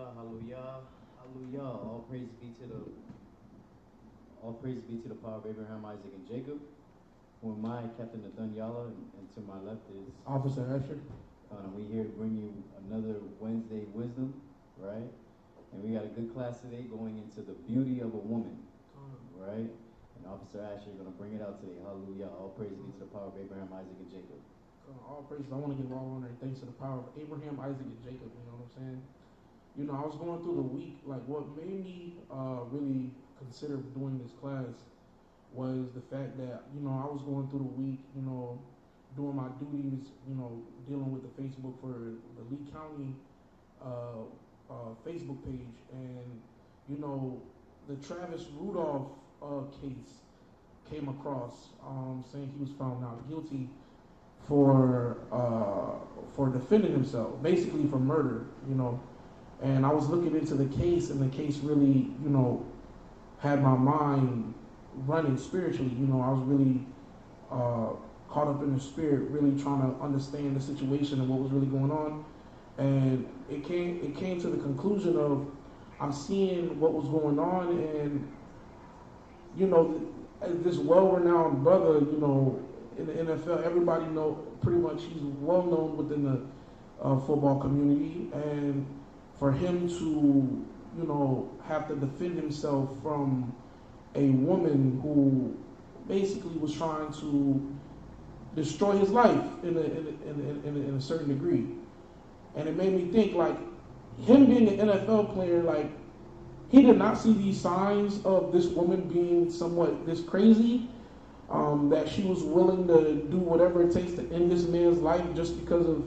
Hallelujah, hallelujah, hallelujah. All praise be to the power of Abraham, Isaac, and Jacob. Who am I, Captain Nathaniela, and to my left is Officer Usher. we here to bring you another Wednesday wisdom, right? And we got a good class today going into the beauty of a woman, right? And Officer Asher is going to bring it out today. Hallelujah. All praise be to the power of Abraham, Isaac, and Jacob. All praises. I want to give all honor and thanks to the power of Abraham, Isaac, and Jacob. You know what I'm saying? You know, I was going through the week. Like, what made me really consider doing this class was the fact that, you know, I was going through the week, you know, doing my duties, you know, dealing with the Facebook for the Lee County Facebook page. And, you know, the Travis Rudolph case came across saying he was found not guilty for defending himself, basically for murder, you know. And I was looking into the case, and the case really, you know, had my mind running spiritually. You know, I was really caught up in the spirit, really trying to understand the situation and what was really going on. And it came to the conclusion of I'm seeing what was going on, and you know, this well-renowned brother, you know, in the NFL, everybody know pretty much he's well known within the football community, and for him to, you know, have to defend himself from a woman who basically was trying to destroy his life in a certain degree. And it made me think, like, him being an NFL player, like, he did not see these signs of this woman being somewhat this crazy, that she was willing to do whatever it takes to end this man's life just because of,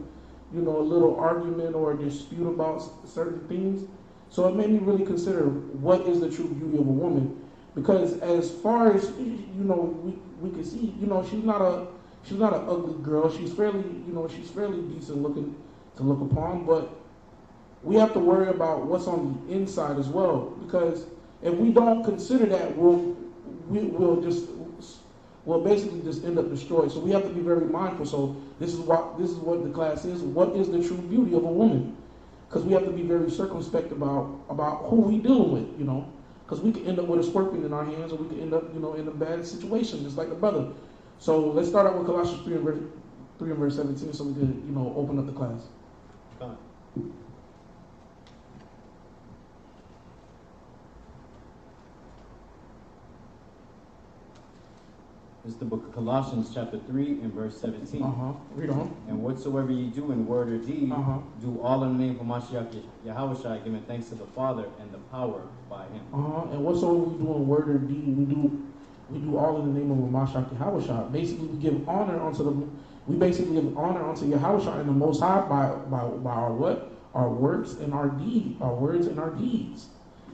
you know, a little argument or a dispute about certain things. So it made me really consider what is the true beauty of a woman. Because as far as, you know, we can see, you know, she's not an ugly girl. She's fairly decent looking to look upon, but we have to worry about what's on the inside as well. Because if we don't consider that, we'll basically just end up destroyed. So we have to be very mindful. So this is what the class is. What is the true beauty of a woman? Because we have to be very circumspect about who we dealing with, you know. Because we could end up with a scorpion in our hands, or we could end up, you know, in a bad situation, just like the brother. So let's start out with Colossians 3 and verse 17, so we can, you know, open up the class. Come on. This is the book of Colossians, chapter 3, and verse 17. Read on. And whatsoever ye do in word or deed, do all in the name of Mashiach Yahushua, giving thanks to the Father and the power by him. And whatsoever we do in word or deed, we do all in the name of Mashiach Yahushua. Basically, we give honor unto Yahushua and the Most High by our what? Our works and our deed. Our words and our deeds.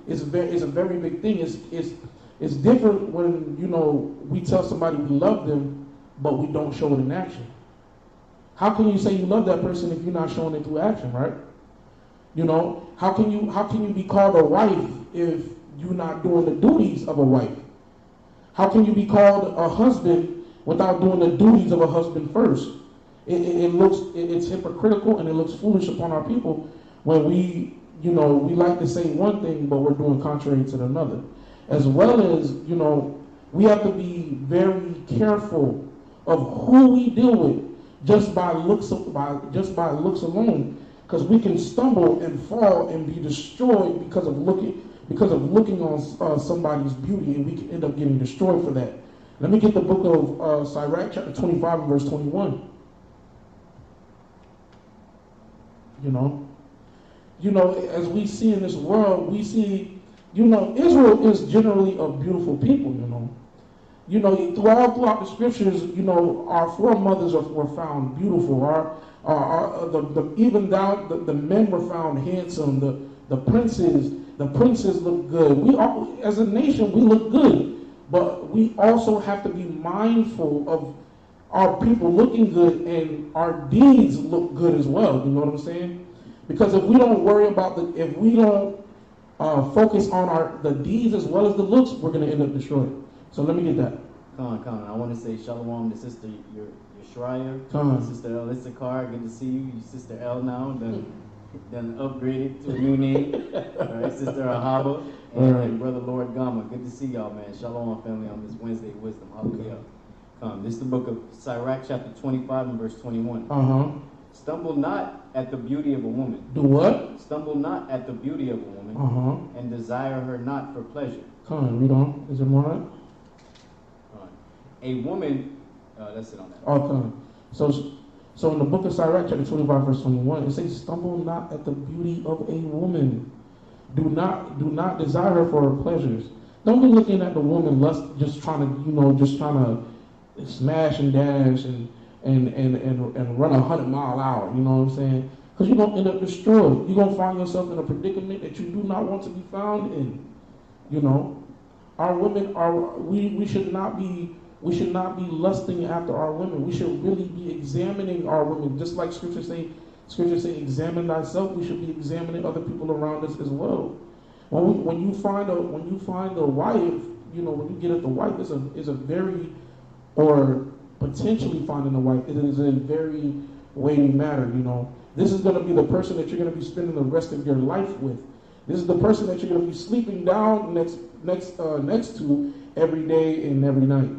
It's a very big thing. It's different when, you know, we tell somebody we love them, but we don't show it in action. How can you say you love that person if you're not showing it through action, right? You know, how can you be called a wife if you're not doing the duties of a wife? How can you be called a husband without doing the duties of a husband first? It's hypocritical, and it looks foolish upon our people when we like to say one thing, but we're doing contrary to another. As well as, you know, we have to be very careful of who we deal with just by looks alone, because we can stumble and fall and be destroyed because of looking on somebody's beauty, and we can end up getting destroyed for that. Let me get the book of Sirach, chapter 25 and verse 21. You know, as we see in this world, we see, you know, Israel is generally a beautiful people, you know. You know, throughout the scriptures, you know, our foremothers were found beautiful. The men were found handsome. The princes look good. We all, as a nation, we look good, but we also have to be mindful of our people looking good and our deeds look good as well. You know what I'm saying? Because if we don't worry about if we don't focus on the deeds as well as the looks, we're going to end up destroyed. So let me get that. Come on. I want to say shalom to Sister Yeshaya, Come on. Sister El Issachar. Good to see you. You Sister El now. Then done upgraded to a new name. All right, Sister Ahaba and Brother Lord Gama. Good to see y'all, man. Shalom, family, on this Wednesday Wisdom. Hallelujah. This is the book of Sirach, chapter 25 and verse 21. Stumble not at the beauty of a woman. Do what? Stumble not at the beauty of a woman, and desire her not for pleasure. Come on, read on. Is there more on it? A woman, that's it on that. Okay. So in the book of Sirach, chapter 25, verse 21, it says, stumble not at the beauty of a woman. Do not desire her for her pleasures. Don't be looking at the woman lust, just trying to smash and dash and run 100-mile hour, you know what I'm saying? Because you're going to end up destroyed. You're going to find yourself in a predicament that you do not want to be found in. You know, our women we should not be lusting after our women. We should really be examining our women, just like scriptures say, examine thyself. We should be examining other people around us as well. When you find a wife, you know, when you get at the wife, is a very, or potentially finding a wife, it is a very weighty matter, you know. This is going to be the person that you're going to be spending the rest of your life with. This is the person that you're going to be sleeping down next to every day and every night.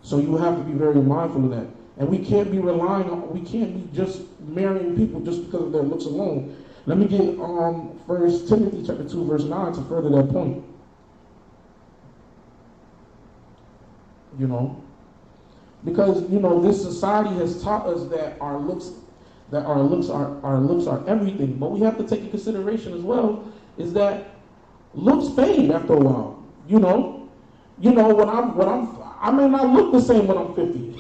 So you have to be very mindful of that. And we can't be just marrying people just because of their looks alone. Let me get 1 Timothy chapter 2, verse 9 to further that point. You know, because you know this society has taught us that our looks are everything. But we have to take into consideration as well is that looks fade after a while. You know, I may not look the same when I'm 50.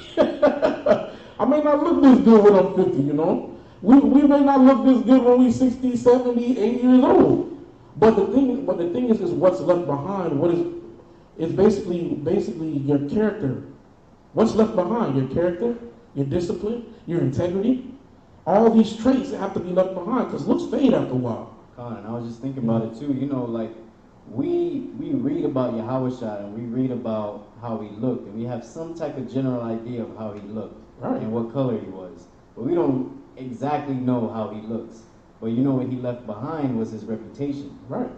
I may not look this good when I'm 50, you know. We may not look this good when we're 60, 70, 80 years old. But the thing is what's left behind. It's basically your character. What's left behind? Your character, your discipline, your integrity. All these traits have to be left behind because looks fade after a while. Con, I was just thinking about it too. You know, like we read about Yahushua and we read about how he looked, and we have some type of general idea of how he looked and what color he was. But we don't exactly know how he looks. But you know what he left behind was his reputation. Right?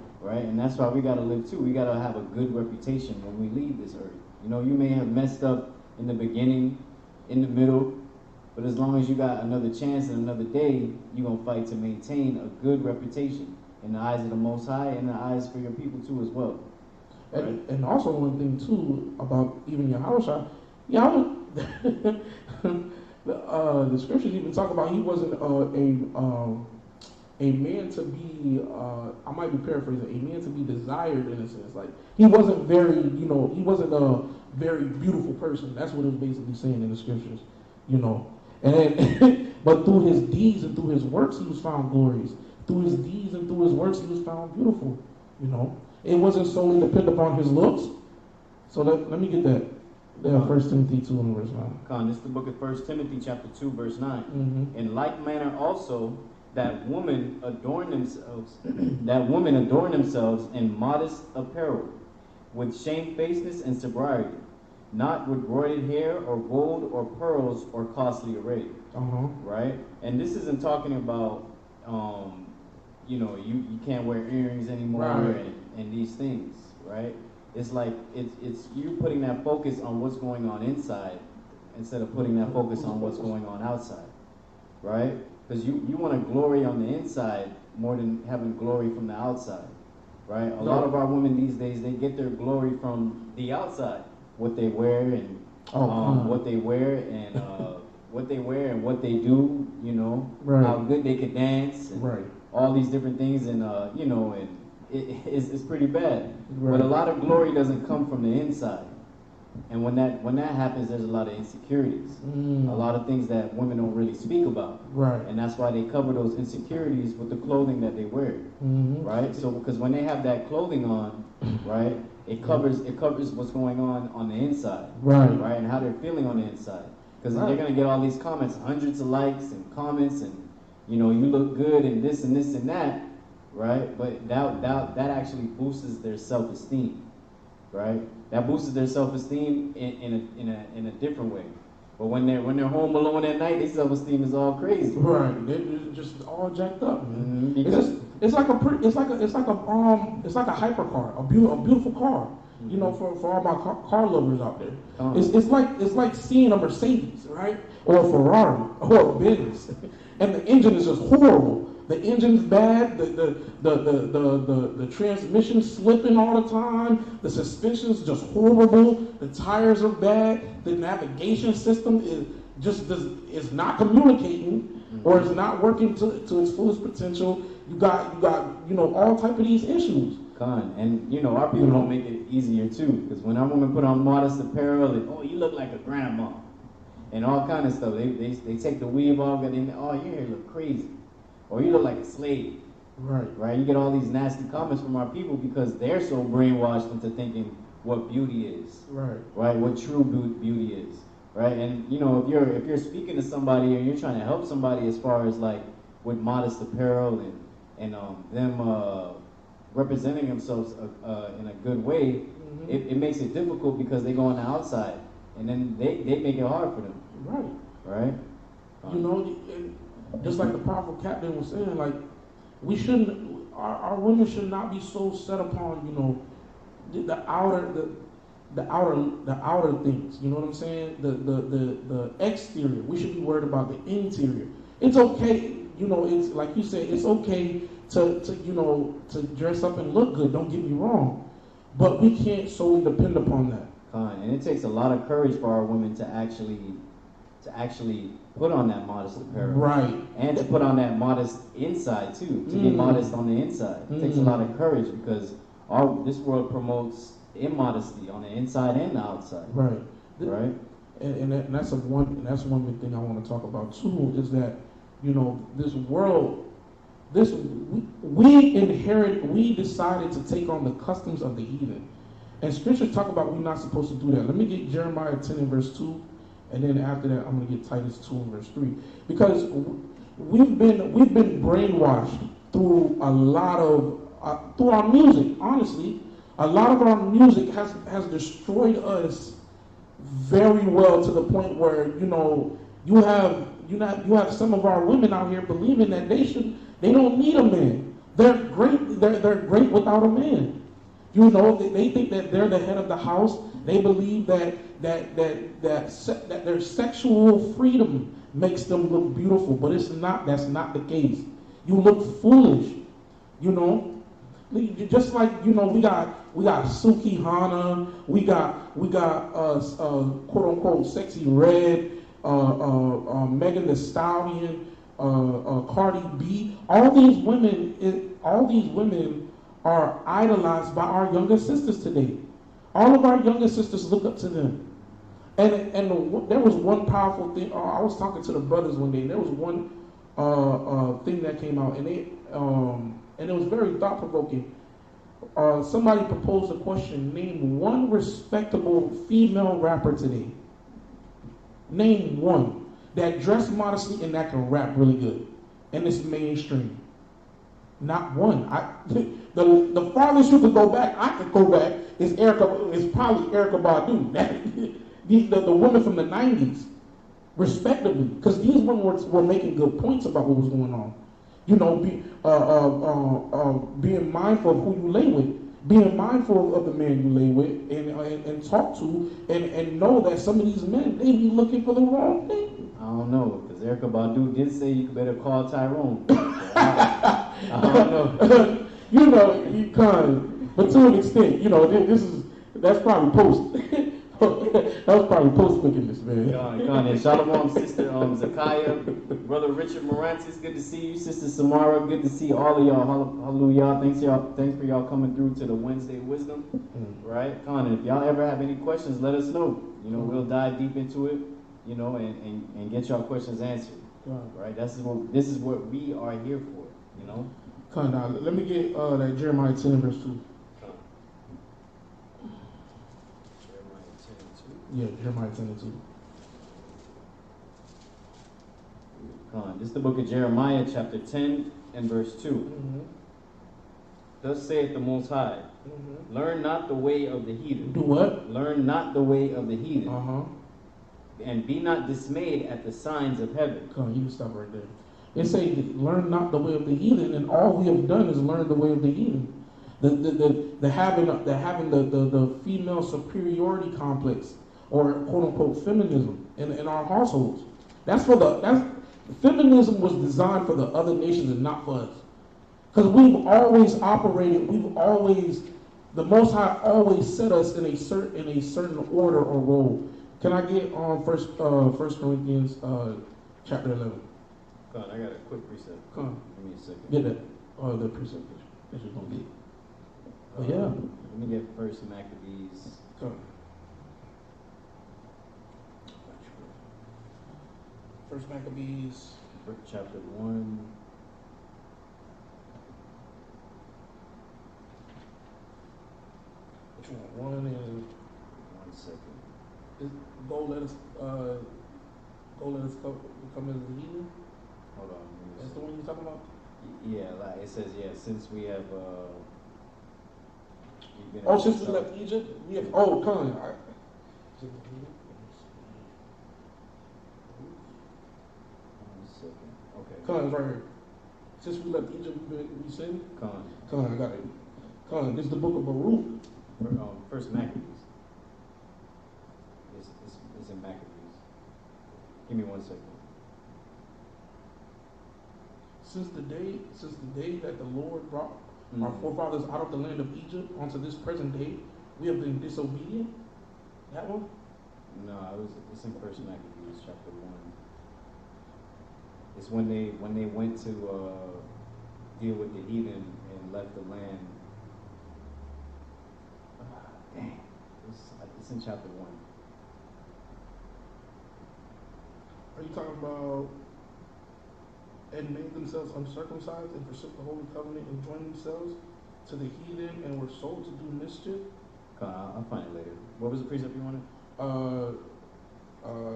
And that's why we got to live too. We got to have a good reputation when we leave this earth. You know, you may have messed up in the beginning, in the middle, but as long as you got another chance and another day, you're going to fight to maintain a good reputation in the eyes of the Most High and the eyes for your people too as well. Right? And also one thing too about even Yahushua, the scriptures even talk about he wasn't a man to be, I might be paraphrasing, a man to be desired in a sense. Like, he wasn't very, he wasn't a very beautiful person. That's what it was basically saying in the scriptures, you know. And but through his deeds and through his works, he was found glorious. Through his deeds and through his works, he was found beautiful, you know. It wasn't solely dependent upon his looks. So let me get that. 1 Timothy 2 and verse 9. This is the book of 1 Timothy chapter 2, verse 9. In like manner also, that women adorn themselves in modest apparel, with shamefacedness and sobriety, not with broided hair or gold or pearls or costly array. Right? And this isn't talking about, you can't wear earrings anymore and these things, right? It's like it's you putting that focus on what's going on inside instead of putting that focus on what's going on outside, right? Because you want to glory on the inside more than having glory from the outside, right? A lot of our women these days, they get their glory from the outside, what they wear and what they wear and what they do, you know, how good they can dance, and all these different things, and and it's pretty bad. But a lot of glory doesn't come from the inside. And when that happens, there's a lot of insecurities, a lot of things that women don't really speak about, and that's why they cover those insecurities with the clothing that they wear, right? So because when they have that clothing on, right, it covers what's going on the inside, right, and how they're feeling on the inside, because they're gonna get all these comments, hundreds of likes and comments, and you look good and this and this and that, right? But that actually boosts their self-esteem, right? That boosts their self-esteem in a different way. But when they're home alone at night, their self-esteem is all crazy. Right, they're just all jacked up, man. Because It's like a hypercar, a beautiful car. You know, for all my car lovers out there, it's like seeing a Mercedes, right, or a Ferrari or a Benz, and the engine is just horrible. The engine's bad. The transmission's slipping all the time. The suspension's just horrible. The tires are bad. The navigation system is not communicating, or is not working to its fullest potential. You got all type of these issues. And our people don't make it easier too, because when our women put on modest apparel, and you look like a grandma, and all kind of stuff. They take the weave off, and then your hair look crazy, or you look like a slave. Right. You get all these nasty comments from our people because they're so brainwashed into thinking what beauty is. Right. What true beauty is. Right. And if you're speaking to somebody and you're trying to help somebody as far as like with modest apparel and them representing themselves in a good way, it makes it difficult because they go on the outside, and then they make it hard for them. Right. Just like the powerful captain was saying, like we shouldn't, our women should not be so set upon the outer things. You know what I'm saying? The exterior. We should be worried about the interior. It's okay. It's like you said. It's okay to dress up and look good. Don't get me wrong, but we can't solely depend upon that. And it takes a lot of courage for our women to actually put on that modest apparel, right? And to put on that modest inside too. To be modest on the inside, it takes a lot of courage because this world promotes immodesty on the inside and the outside. Right. Right. And that's one big thing I want to talk about too, is that this world. We decided to take on the customs of the heathen. And scriptures talk about we're not supposed to do that. Let me get Jeremiah 10 and verse 2, and then after that I'm going to get Titus 2 and verse 3. Because we've been brainwashed through a lot of, through our music, honestly. A lot of our music has destroyed us very well, to the point where, you have some of our women out here believing that they don't need a man. They're great. They're great without a man. They think that they're the head of the house. They believe that their sexual freedom makes them look beautiful, but it's not. That's not the case. You look foolish. Just like we got Suki Hana. We got quote unquote Sexy Red. Megan Thee Stallion. Cardi B, all these women are idolized by our younger sisters today. All of our younger sisters look up to them. And there was one powerful thing. I was talking to the brothers one day. There was one thing that came out, and it was very thought provoking. Somebody proposed a question: name one respectable female rapper today. Name one that dress modestly and that can rap really good, and it's mainstream. Not one. The farthest you could go back, I could go back, is probably Erykah Badu. The women from the 90s, respectively, because these women were making good points about what was going on. Being mindful of who you lay with, being mindful of the man you lay with, and talk to, and know that some of these men, they be looking for the wrong thing. I don't know, because Erykah Badu did say you better call Tyrone. I don't know. You can't, but to an extent, that's probably post. That was probably post wickedness, man. And Shalom, sister Zakaya, brother Richard Morantis, good to see you. Sister Samara, good to see all of y'all. Hallelujah. Thanks for y'all coming through to the Wednesday Wisdom. Right? And if y'all ever have any questions, let us know. We'll dive deep into it, and get y'all questions answered. Right? This is what we are here for, Now, let me get that Jeremiah 10 verse 2. Yeah, Jeremiah 10 and 2. This is the book of Jeremiah, chapter 10 and verse 2. Mm-hmm. Thus saith the Most High, learn not the way of the heathen. Do what? Learn not the way of the heathen. and be not dismayed at the signs of heaven. Come on, you can stop right there. It say, learn not the way of the heathen, and all we have done is learn the way of the heathen. The having the female superiority complex, or quote unquote feminism in our households. Feminism was designed for the other nations and not for us. Because we've always operated, the Most High always set us in a certain order or role. Can I get on First Corinthians chapter 11? Come on, I got a quick precept. Come on. Give me a second. Get that. The precept that you're going to get. Oh, yeah. Let me get First Maccabees. Come on. First Maccabees. Chapter 1. Which one? One is. 1 second. Go let us come as the heathen. Hold on. That's the one you're talking about. Yeah, like it says, since we have since we left Egypt, we have. Oh, come on. 1 second. Okay. Come on, it's right here. Since we left Egypt, we sinned. Come on. Come on, I got it. Come on, this is the book of Baruch. First Maccabees. It's in Maccabees. Give me 1 second. Since the day that the Lord brought our forefathers out of the land of Egypt onto this present day, we have been disobedient. That one? No, it's in First Maccabees chapter 1. It's when they went to deal with the heathen and left the land. Dang, it's in chapter 1. Are you talking about and made themselves uncircumcised and forsook the holy covenant and joined themselves to the heathen and were sold to do mischief? I'll find it later. What was the precept you wanted?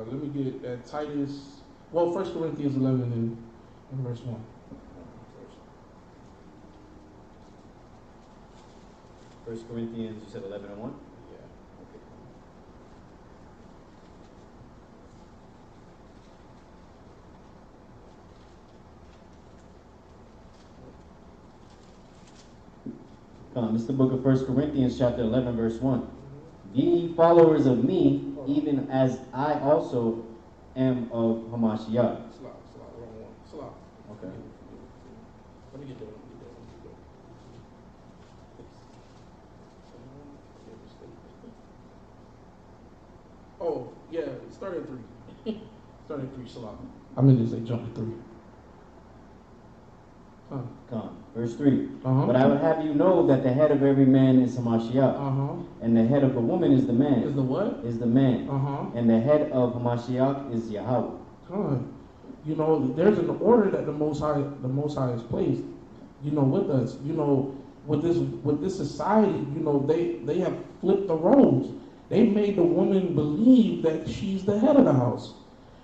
Let me get Titus. Well, 1 Corinthians 11 and verse 1. First Corinthians, you said 11 and 1? Yeah. Okay. This is the book of 1 Corinthians chapter 11 verse 1. Be ye followers of me, even as I also am of Hamashiach. Wrong one. Okay. Let me get that. Oh, yeah, start at 3. Start at 3, Salah. I mean to say jump to 3. Verse 3. Uh-huh. But I would have you know that the head of every man is Hamashiach. Uh-huh. And the head of the woman is the man. Is the what? Is the man. Uh-huh. And the head of Hamashiach is Yahweh. You know, there's an order that the Most High has placed, with us. With this society, they have flipped the roles. They made the woman believe that she's the head of the house.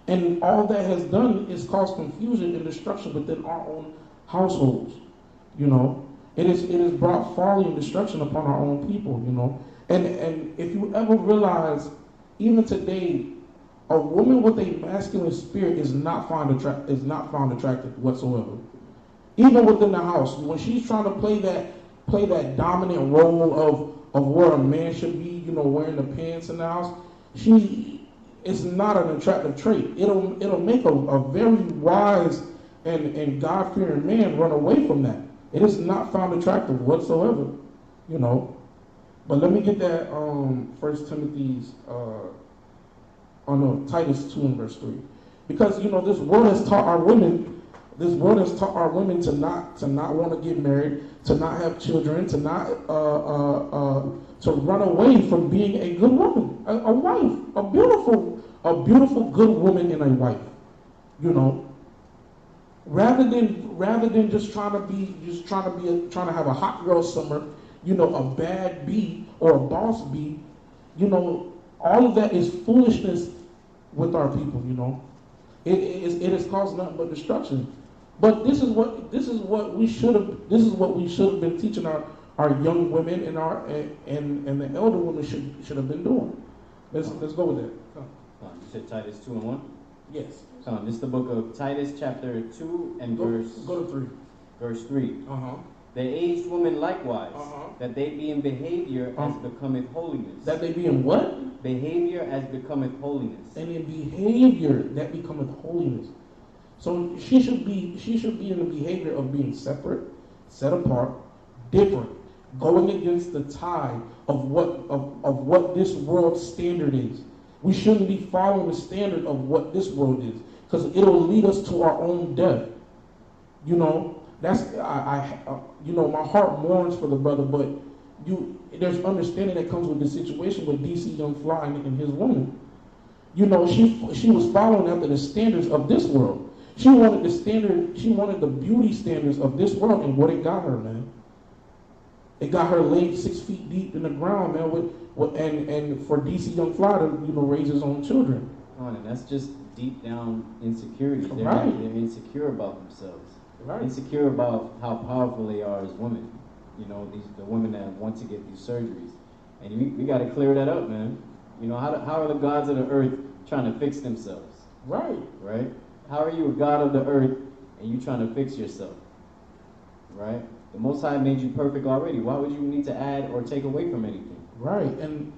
And all that has done is cause confusion and destruction within our own households. It has brought folly and destruction upon our own people, And if you ever realize, even today, a woman with a masculine spirit is not found attractive whatsoever. Even within the house, when she's trying to play that dominant role of where a man should be, wearing the pants in the house, it's not an attractive trait. It'll make a very wise and God-fearing man run away from that. It is not found attractive whatsoever, But let me get that 1 Timothy's Titus 2 and verse 3. Because this world has taught our women to not want to get married, to not have children, to not to run away from being a good woman, a wife, a beautiful good woman and a wife. Rather than just trying to have a hot girl summer, a bad bee or a boss bee, all of that is foolishness with our people. It has caused nothing but destruction. But this is what we should have been teaching our young women and the elder women should have been doing. Let's go with that. Come on, you said Titus 2 and 1? Yes. Come on, this is the book of Titus, chapter 2 and verse Go to 3. Verse 3. Uh-huh. The aged woman likewise, Uh-huh. that they be in behavior as becometh holiness. That they be in what? Behavior as becometh holiness. And in behavior that becometh holiness. So she should be in the behavior of being separate, set apart, different, going against the tide of what this world's standard is. We shouldn't be following the standard of what this world is, because it'll lead us to our own death. You know, that's you know, my heart mourns for the brother, but there's understanding that comes with the situation with DC Young Fly and his woman. You know, she was following after the standards of this world. She wanted the beauty standards of this world, and what it got her, man. It got her laid 6 feet deep in the ground, man, and for DC Young Fly to, you know, raise his own children. And that's just deep down insecurity. Right. They're insecure about themselves. Right. Insecure about how powerful they are as women. You know, the women that want to get these surgeries. And we got to clear that up, man. You know, how are the gods of the earth trying to fix themselves? Right. Right? How are you a god of the earth and you trying to fix yourself? Right? The Most High made you perfect already. Why would you need to add or take away from anything? Right. And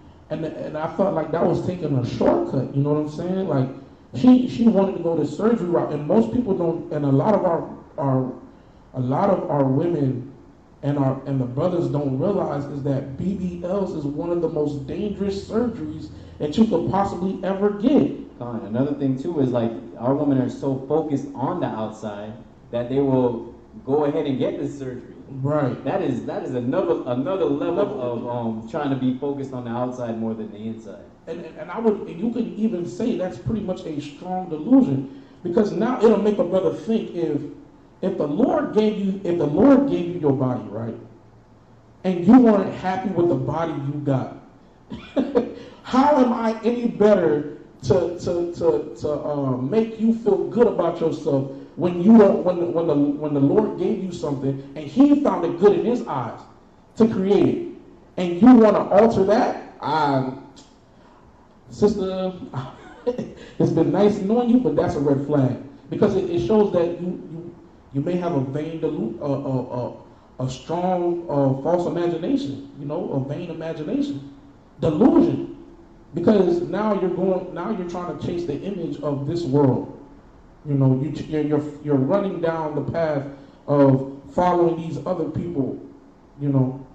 I felt like that was taking a shortcut. You know what I'm saying? Like she wanted to go the surgery route, and most people don't. And a lot of our women and the brothers don't realize is that BBLs is one of the most dangerous surgeries that you could possibly ever get. Another thing too is like our women are so focused on the outside that they will go ahead and get this surgery. Right. That is another level of trying to be focused on the outside more than the inside. And you could even say that's pretty much a strong delusion, because now it'll make a brother think if the Lord gave you your body, right, and you weren't happy with the body you got, how am I any better to make you feel good about yourself when the Lord gave you something and He found it good in His eyes to create it, and you want to alter that? Sister, it's been nice knowing you, but that's a red flag, because it shows that you may have a vain a strong false imagination, you know, a vain imagination, delusion. Because now you're trying to chase the image of this world. You know, you're running down the path of following these other people, you know,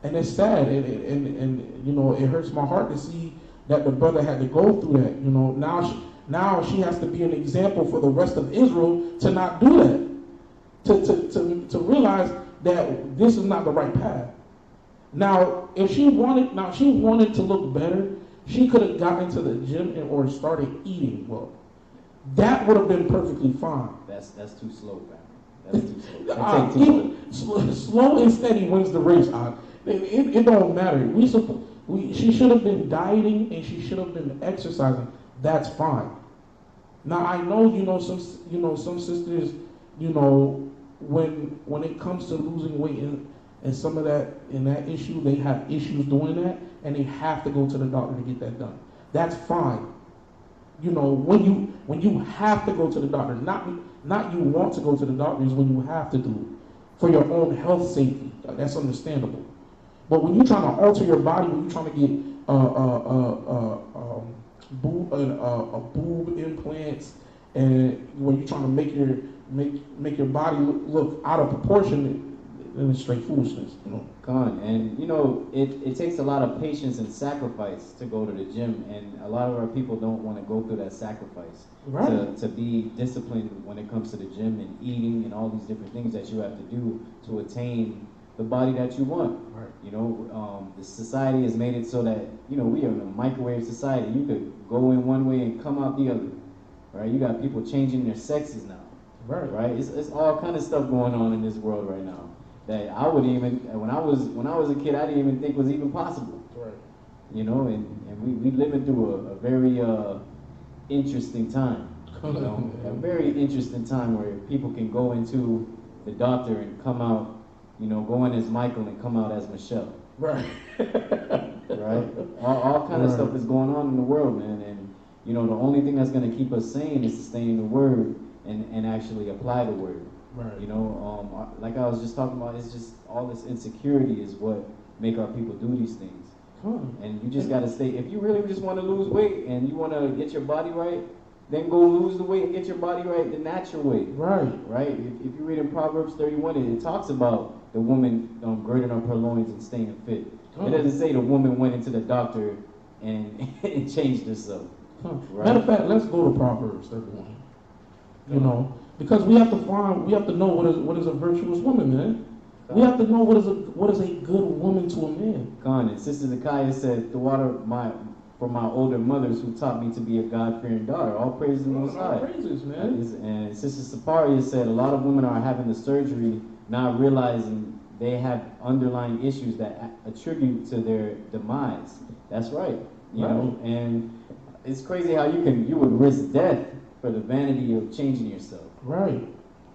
and it's sad, and you know, it hurts my heart to see that the brother had to go through that. You know, now she has to be an example for the rest of Israel to not do that, to realize that this is not the right path. Now, if she wanted to look better, she could have gotten into the gym or started eating well. That would have been perfectly fine. That's too slow, man. That's too slow. Slow and steady wins the race. It don't matter. She should have been dieting and she should have been exercising. That's fine. Now I know some sisters, you know, when it comes to losing weight and some of that in that issue, they have issues doing that, and they have to go to the doctor to get that done. That's fine. You know, when you have to go to the doctor, not you want to go to the doctor, is when you have to do it for your own health safety. That's understandable. But when you're trying to alter your body, when you're trying to get boob implants, and when you're trying to make your body look out of proportion, then it's straight foolishness, you know. And you know, it takes a lot of patience and sacrifice to go to the gym, and a lot of our people don't want to go through that sacrifice. Right. To be disciplined when it comes to the gym and eating and all these different things that you have to do to attain the body that you want. Right. You know, the society has made it so that, you know, we are in a microwave society. You could go in one way and come out the other. Right? You got people changing their sexes now. Right? It's all kind of stuff going on in this world right now that I would even, when I was a kid, I didn't even think was even possible. Right. You know, and we living through a very interesting time. You know, a very interesting time where people can go into the doctor and come out, you know, go in as Michael and come out as Michelle. Right. Right? All kind of stuff is going on in the world, man, you know, the only thing that's going to keep us sane is to stay in the Word and actually apply the Word. Right. You know, like I was just talking about, it's just all this insecurity is what make our people do these things. And you just got to stay. If you really just want to lose weight and you want to get your body right, then go lose the weight and get your body right the natural way. Right. Right? If you read in Proverbs 31, it talks about the woman girding up her loins and staying fit. It doesn't say the woman went into the doctor and, and changed herself. Right? Matter of fact, let's go to Proverbs 31. You know, because we have to know what is a virtuous woman, man. We have to know what is a good woman to a man. Gone. And Sister Zakaya said, the water for my older mothers who taught me to be a God-fearing daughter. All praises to the Most High. All praises, man. And Sister Saparia said, a lot of women are having the surgery not realizing they have underlying issues that attribute to their demise. That's right. You know, and it's crazy how you would risk death for the vanity of changing yourself. Right.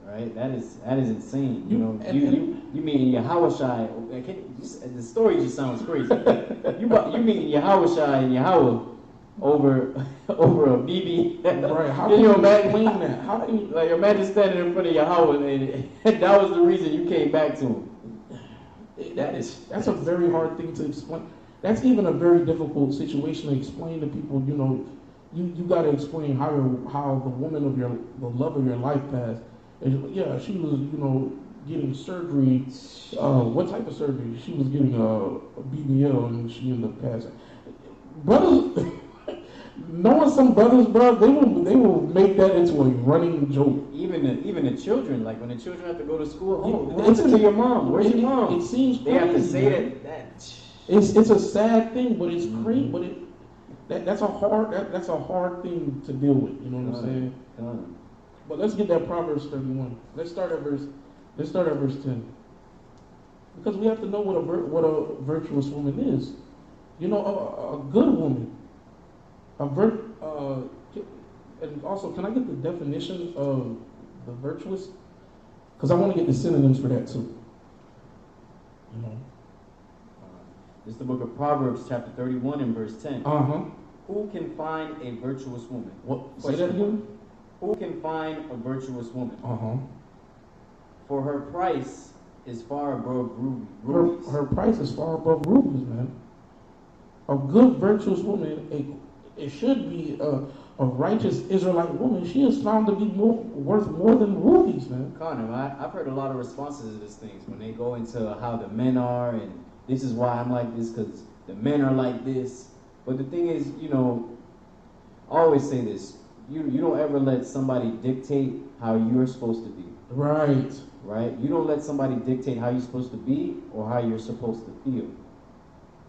Right? That is insane. You mean Yahushai? The story just sounds crazy. you mean Yahushai and Yahweh over a BB? Right? How can you explain that? How can you, like imagine standing in front of Yahweh and that was the reason you came back to him? That's a very hard thing to explain. That's even a very difficult situation to explain to people. You know, you got to explain how the woman of the love of your life passed. Yeah, she was, you know, getting surgery. What type of surgery? She was getting a BBL, and she ended up passing. Brothers, knowing some brothers, bro, they will make that into a running joke. Even the children, like when the children have to go to school, what happened to your mom? Where's your mom? It seems they crazy, have to say man. that. It's a sad thing, but it's crazy. But that's a hard thing to deal with. You know what I'm saying? But let's get that Proverbs 31. Let's start at verse 10. Because we have to know what a virtuous woman is. You know, a good woman. And also, can I get the definition of the virtuous? Because I want to get the synonyms for that too. You know. It's the book of Proverbs, chapter 31 and verse 10. Who can find a virtuous woman? What? Say that again. Who can find a virtuous woman? For her price is far above rubies. Her price is far above rubies, man. A good, virtuous woman, it should be a righteous Israelite woman. She is found to be worth more than rubies, man. Connor, I've heard a lot of responses to these things when they go into how the men are, and this is why I'm like this, because the men are like this. But the thing is, you know, I always say this. You don't ever let somebody dictate how you're supposed to be. Right. Right? You don't let somebody dictate how you're supposed to be or how you're supposed to feel.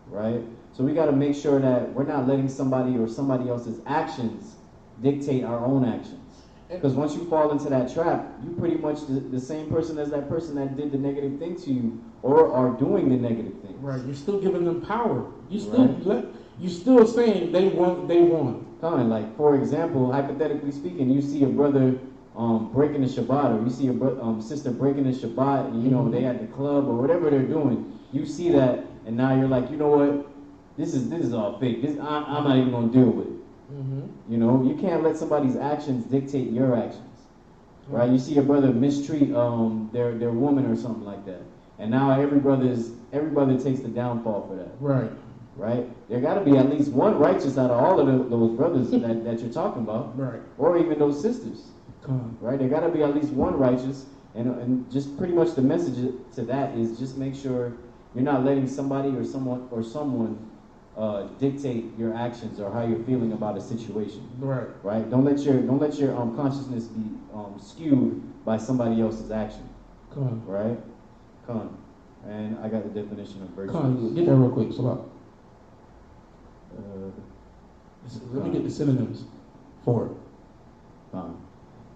Right? So we got to make sure that we're not letting somebody or somebody else's actions dictate our own actions. Because once you fall into that trap, you're pretty much the same person as that person that did the negative thing to you or are doing the negative thing. Right. You're still giving them power. You're still saying they won. Like, for example, hypothetically speaking, you see a brother breaking the Shabbat, or you see a sister breaking the Shabbat, and you know they at the club or whatever they're doing. You see that, and now you're like, you know what? This is all fake. I'm not even gonna deal with it. You know, you can't let somebody's actions dictate your actions, right? You see a brother mistreat their woman or something like that, and now every brother takes the downfall for that. Right. Right? There got to be at least one righteous out of all of those brothers that you're talking about. Right. Or even those sisters. Right? There got to be at least one righteous. And just pretty much the message to that is just make sure you're not letting somebody or someone dictate your actions or how you're feeling about a situation. Right. Right? Don't let your consciousness be skewed by somebody else's action. Right? And I got the definition of virtue. Get that real quick, Salah. Let me get the synonyms for it.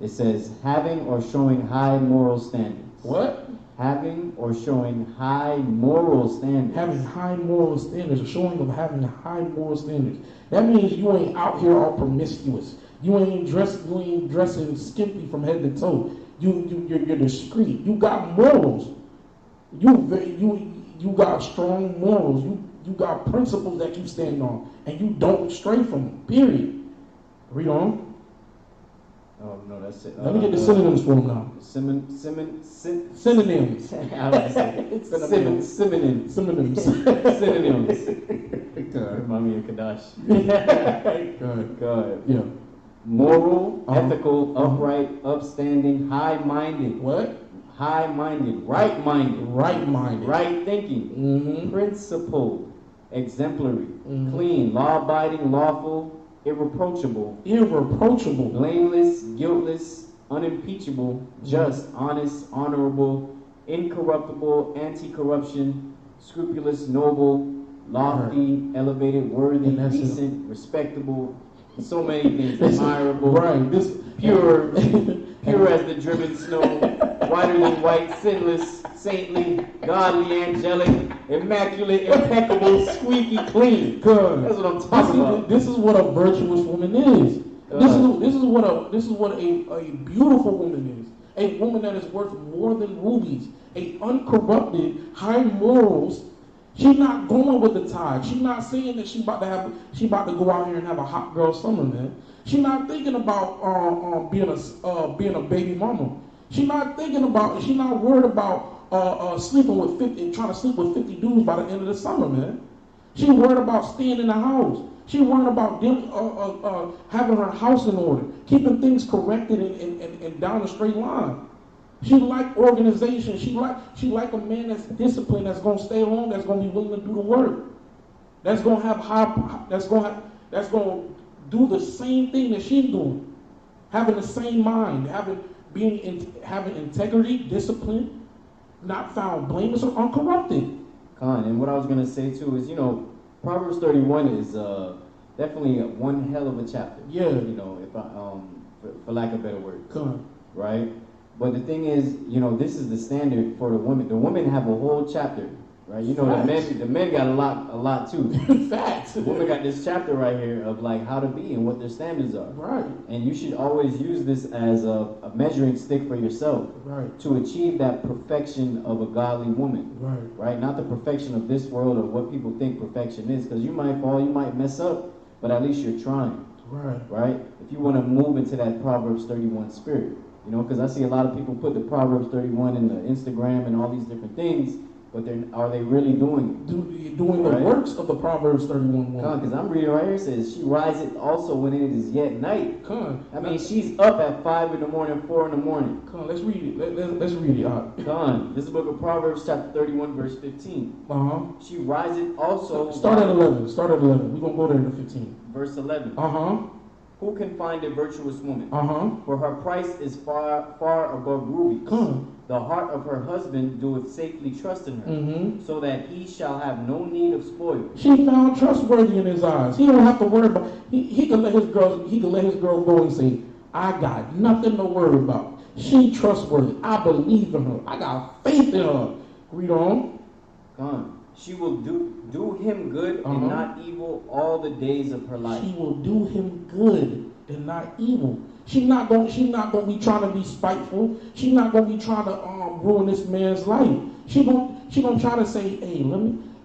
It says having or showing high moral standards. What? Having or showing high moral standards. Having high moral standards, a showing of having high moral standards. That means you ain't out here all promiscuous. You ain't dressing skimpy from head to toe. You're discreet. You got morals. You got strong morals. You got principles that you stand on, and you don't stray from them, period. Read on. Oh no, that's it. Let me get the synonyms for him now. Synonyms. Synonyms. Synonyms. Synonyms. Synonyms. Good. Remind me of Kadash. Good. God. Yeah. Moral, ethical, upright, upstanding, high-minded. What? High-minded, right-minded. Right-minded. Right thinking. Mm-hmm. Principled, exemplary, Mm-hmm. clean, law-abiding, lawful, irreproachable, Irreproachable. blameless, guiltless, unimpeachable, just, honest, honorable, incorruptible, anti-corruption, scrupulous, noble, lofty, elevated, worthy, And that's decent, respectable, so many things, admirable, Right. This pure, pure as the driven snow, whiter than white, sinless, saintly, godly, angelic, immaculate, impeccable, squeaky clean. Good. That's what I'm talking about. This is what a virtuous woman is. This is what a beautiful woman is. A woman that is worth more than rubies. A uncorrupted, high morals. She's not going with the tide. She's not saying that she's about to go out here and have a hot girl summer, man. She's not thinking about being a baby mama. She's not worried about sleeping with 50, trying to sleep with 50 dudes by the end of the summer, man. She's worried about staying in the house. She's worried about having her house in order, keeping things corrected and down a straight line. She like organization. She like a man that's disciplined, that's gonna stay home, that's gonna be willing to do the work, that's gonna do the same thing that she's doing, having the same mind, having integrity, discipline, not found blameless or uncorrupted. And what I was gonna say too is, Proverbs 31 is definitely one hell of a chapter. Yeah. If I for lack of better words. Right. But the thing is, this is the standard for the women. The women have a whole chapter, right? The men got a lot too. Facts. The women got this chapter right here of like how to be and what their standards are. Right. And you should always use this as a measuring stick for yourself. Right. To achieve that perfection of a godly woman. Right. Right? Not the perfection of this world or what people think perfection is, because you might fall, you might mess up, but at least you're trying. Right. Right? If you want to move into that Proverbs 31 spirit. Because I see a lot of people put the Proverbs 31 in the Instagram and all these different things, but are they really doing it? Doing the works of the Proverbs 31 woman. Because I'm reading right here, it says, she riseth also when it is yet night. She's up at 5 in the morning, 4 in the morning. Let's read it. Let's read it. This is the book of Proverbs, chapter 31, verse 15. She riseth also. Start at 11. We're going to go there to 15. Verse 11. Who can find a virtuous woman? For her price is far, far above rubies. The heart of her husband doeth safely trust in her, so that he shall have no need of spoil. She found trustworthy in his eyes. He don't have to worry about. He can let his girl go and say, "I got nothing to worry about. She trustworthy. I believe in her. I got faith in her." Read on. She will do him good and not evil all the days of her life. She will do him good and not evil. She's not going to be trying to be spiteful. She's not going to be trying to ruin this man's life. She going to try to say, "Hey,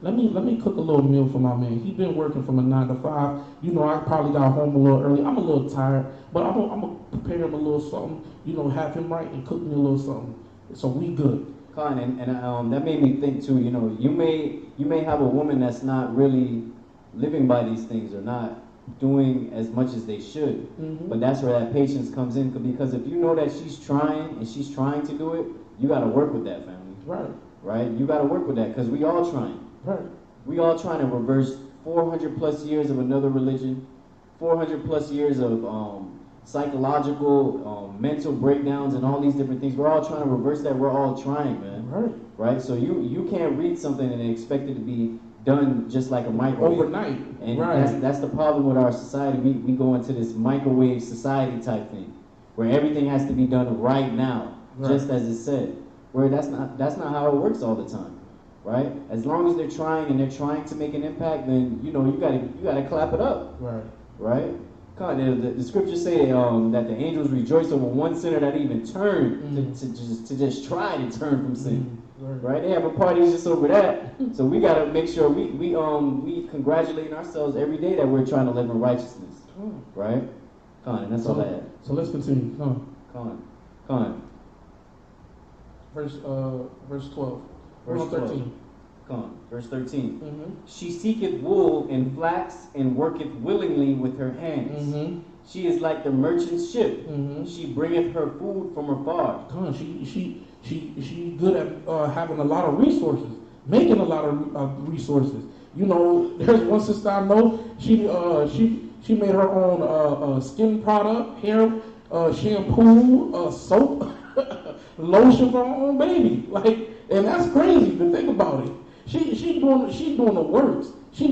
let me cook a little meal for my man. He's been working from a 9 to 5. I probably got home a little early. I'm a little tired, but I'm gonna prepare him a little something. Have him right and cook me a little something. So we good." And that made me think too. You may have a woman that's not really living by these things or not doing as much as they should. But that's where that patience comes in, because if you know that she's trying to do it, you got to work with that, family. Right. You got to work with that, because we all trying. Right. We all trying to reverse 400 plus years of another religion, 400 plus years of psychological, mental breakdowns and all these different things. We're all trying to reverse that. We're all trying, man. Right? So you can't read something and expect it to be done just like a microwave. Overnight. And that's the problem with our society. We go into this microwave society type thing, where everything has to be done right now, just as it said. Where that's not how it works all the time. Right? As long as they're trying to make an impact, then you gotta clap it up. Right? The scriptures say that the angels rejoice over one sinner that even turned to just try to turn from sin. Right? They have a party just over that. So we gotta make sure we congratulate ourselves every day that we're trying to live in righteousness. Right? Con, and that's all I had. So let's continue. Con. Verse 12. Verse 13. Con. Verse 13. Mm-hmm. She seeketh wool and flax and worketh willingly with her hands. Mm-hmm. She is like the merchant's ship. Mm-hmm. She bringeth her food from afar. Con, she good at having a lot of resources, making a lot of resources. You know, there's one sister I know. She made her own skin product, hair shampoo, soap, lotion for her own baby. Like, and that's crazy to think about it. She's doing the works. She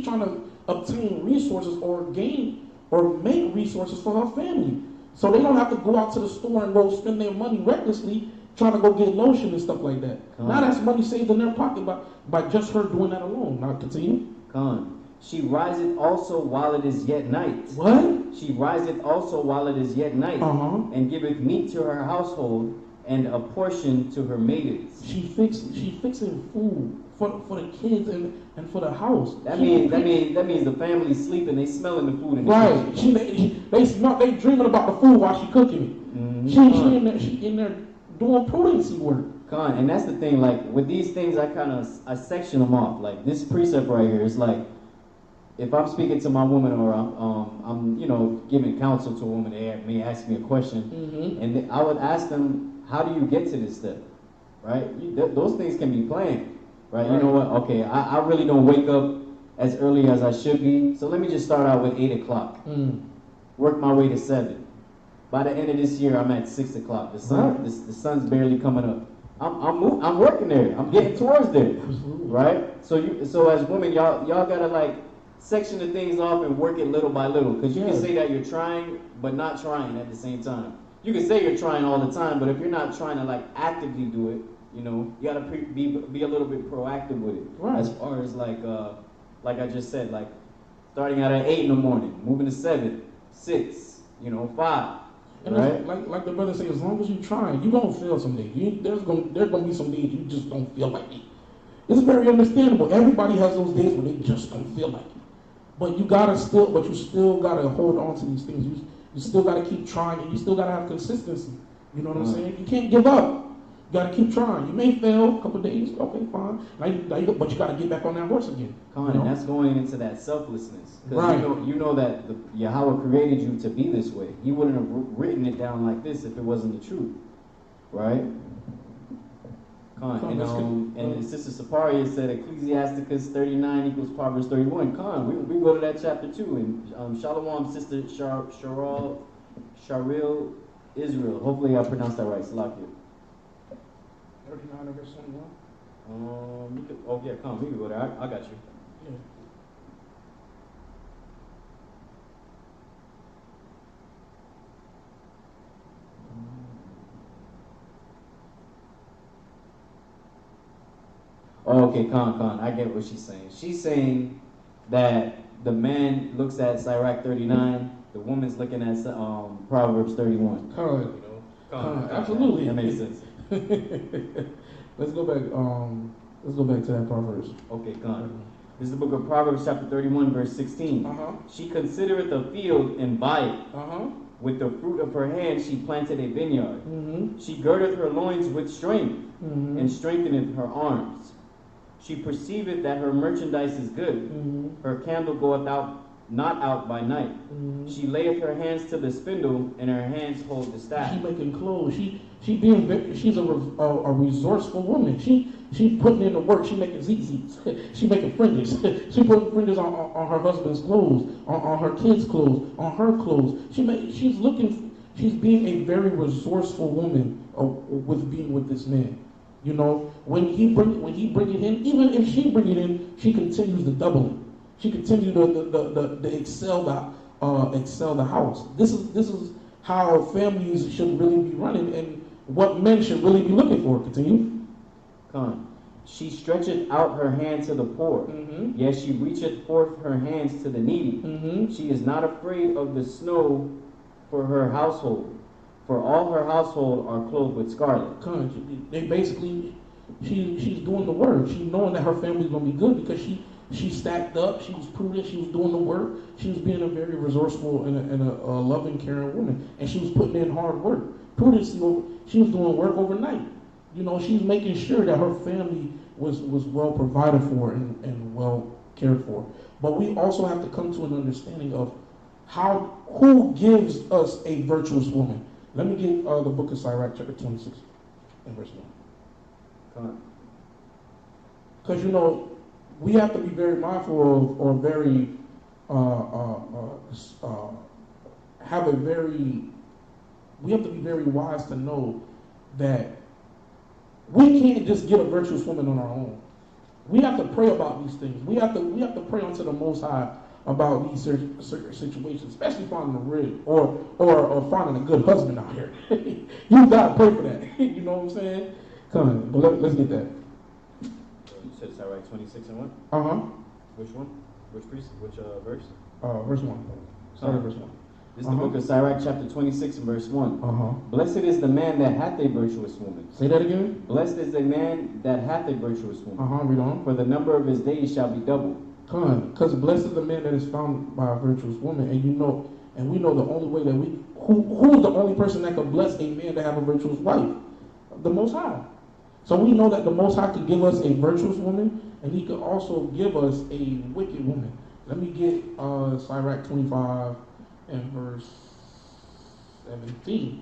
trying to obtain resources or gain or make resources for her family, so they don't have to go out to the store and go spend their money recklessly trying to go get lotion and stuff like that. Now that's money saved in their pocket by just her doing that alone. Now continue. She riseth also while it is yet night. What? She riseth also while it is yet night, and giveth meat to her household and a portion to her maidens. She fixing food for the kids and for the house. That means the family's sleeping. They smelling the food in the right. kitchen. They dreaming about the food while she cooking it. Mm-hmm. She in there doing potency work. And that's the thing. Like with these things, I section them off. Like this precept right here is like, if I'm speaking to my woman or I'm giving counsel to a woman, they may ask me a question, and I would ask them, how do you get to this step? Right? Those things can be planned. Right? You know what? Okay, I really don't wake up as early as I should be, so let me just start out with 8 o'clock. Work my way to 7. By the end of this year, I'm at 6 o'clock. The sun's barely coming up. I'm working there. I'm getting towards there. Absolutely. Right? So as women, y'all gotta like section the things off and work it little by little, because you can say that you're trying but not trying at the same time. You can say you're trying all the time, but if you're not trying to like actively do it, you gotta be a little bit proactive with it. Right. As far as like I just said, like starting out at 8 in the morning, moving to 7, 6, 5. And right? like the brother said, as long as you're trying, you're gonna fail some days. There's gonna be some days you just don't feel like it. It's very understandable. Everybody has those days where they just don't feel like it. But you still gotta hold on to these things. You still gotta keep trying, and you still gotta have consistency. You know what I'm saying? You can't give up. You gotta keep trying. You may fail a couple of days, okay, fine. But you gotta get back on that horse again. And that's going into that selflessness. Right. You know that Yahweh created you to be this way. He wouldn't have written it down like this if it wasn't the truth. Right? And Sister Saparia said Ecclesiasticus 39 equals Proverbs 31. We go to that chapter too. And Shalom, Sister Sharil Israel. Hopefully I pronounced that right. Salakia. 39 verse 21. We can go there. I got you. Yeah. Okay, I get what she's saying. She's saying that the man looks at Sirach 39, the woman's looking at Proverbs 31. Absolutely. That makes sense. Let's go back. Let's go back to that Proverbs. Okay, This is the book of Proverbs, chapter 31, verse 16. She considereth a field and buyeth. With the fruit of her hand she planted a vineyard. She girdeth her loins with strength, and strengtheneth her arms. She perceiveth that her merchandise is good. Her candle goeth not out by night. She layeth her hands to the spindle, and her hands hold the staff. She making clothes. She's a resourceful woman. She putting in the work. She making zits. She making fringes. She putting fringes on her husband's clothes, on her kids' clothes, on her clothes. She's being a very resourceful woman with being with this man. When he bring it in, even if she bring it in, she continues to double it. She continues to excel the house. This is how families should really be running, and what men should really be looking for. Continue. She stretcheth out her hand to the poor. Yes, she reacheth forth her hands to the needy. She is not afraid of the snow for her household, for all her household are clothed with scarlet. They basically, she's doing the work. She's knowing that her family's gonna be good because She stacked up. She was prudent. She was doing the work. She was being a very resourceful and a loving, caring woman. And she was putting in hard work. Prudency, she was doing work overnight. You know, she was making sure that her family was well provided for and well cared for. But we also have to come to an understanding of who gives us a virtuous woman. Let me get the book of Sirach, chapter 26, and verse 1. Come on. Because, you know, we have to be very mindful of, or very, we have to be very wise to know that we can't just get a virtuous woman on our own. We have to pray about these things. We have to pray unto the Most High about these certain situations, especially finding a rig or finding a good husband out here. You gotta pray for that. You know what I'm saying? Come on, but let's get that. You said Sirach 26 and 1? Uh-huh. Which one? Which verse? Verse 1. Start at verse 1. This is the book of Sirach, chapter 26 and verse 1. Uh-huh. Blessed is the man that hath a virtuous woman. Say that again. Blessed is the man that hath a virtuous woman. Uh-huh, read on. For the number of his days shall be doubled. Come on, because blessed is the man that is found by a virtuous woman. And we know the only way that who's the only person that can bless a man to have a virtuous wife? The Most High. So we know that the Most High could give us a virtuous woman, and he could also give us a wicked woman. Let me get Sirach 25 and verse 17.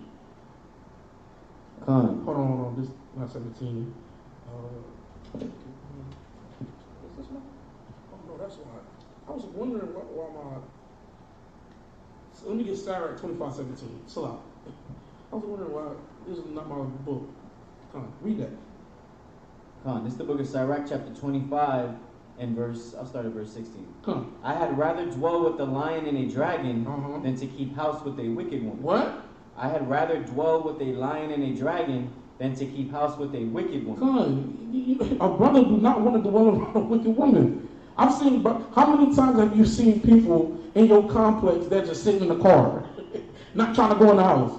Hold on, this not 17. Is this one? Oh no, that's why. I was wondering why my. So let me get Sirach 25:17. Chill out. I was wondering why this is not my book. Come on, read that. This is the book of Sirach, chapter 25 and I'll start at verse 16. I had rather dwell with a lion and a dragon than to keep house with a wicked woman. What? I had rather dwell with a lion and a dragon than to keep house with a wicked woman. A brother do not want to dwell around a wicked woman. I've seen, but how many times have you seen people in your complex that just sitting in the car, not trying to go in the house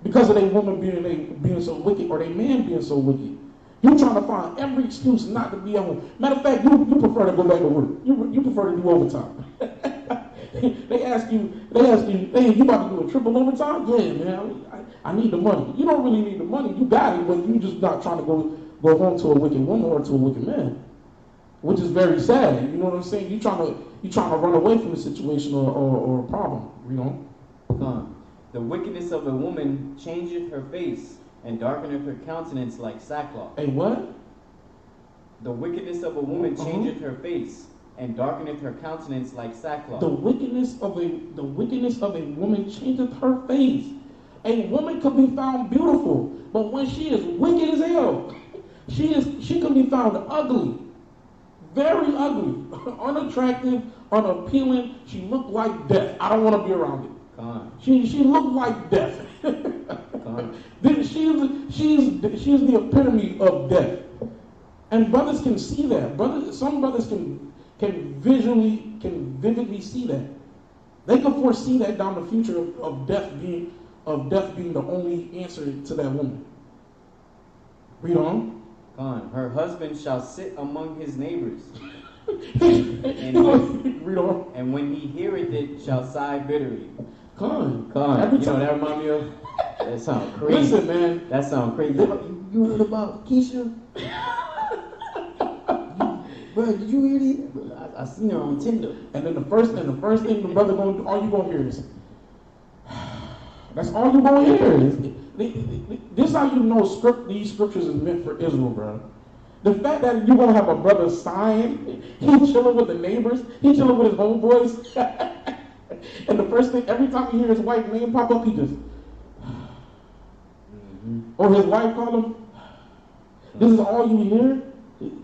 because of their woman being so wicked or their man being so wicked? You're trying to find every excuse not to be at home. Matter of fact, you prefer to go back to work. You prefer to do overtime. They ask you, hey, you about to do a triple overtime? Yeah, man, I need the money. You don't really need the money. You got it, but you just not trying to go home to a wicked woman or to a wicked man, which is very sad. You know what I'm saying? You trying to run away from the situation or a problem. You know. The wickedness of a woman changeth her face, and darkeneth her countenance like sackcloth. Hey, what? The wickedness of a woman changeth her face, and darkeneth her countenance like sackcloth. The wickedness of a woman changeth her face. A woman can be found beautiful, but when she is wicked as hell, she can be found ugly, very ugly, unattractive, unappealing. She looked like death. I don't want to be around it. She looked like death. She's the epitome of death, and brothers can see that. Some brothers can vividly see that. They can foresee that down the future of death being the only answer to that woman. Read on. Her husband shall sit among his neighbors, read on. And when he heareth it, shall sigh bitterly. You know that remind me of. That sounds crazy. Listen, man. That sounds crazy. You heard about Keisha? Bro, did you hear it? I seen her on Tinder. And then the first thing the brother gonna do, all you gonna hear is, that's all you gonna hear. This is how you know these scriptures is meant for Israel, bro. The fact that you're gonna have a brother sighing, he chilling with the neighbors, he chilling with his homeboys, and the first thing, every time you hear his wife's name pop up, he just, or his wife call him. This is all you hear,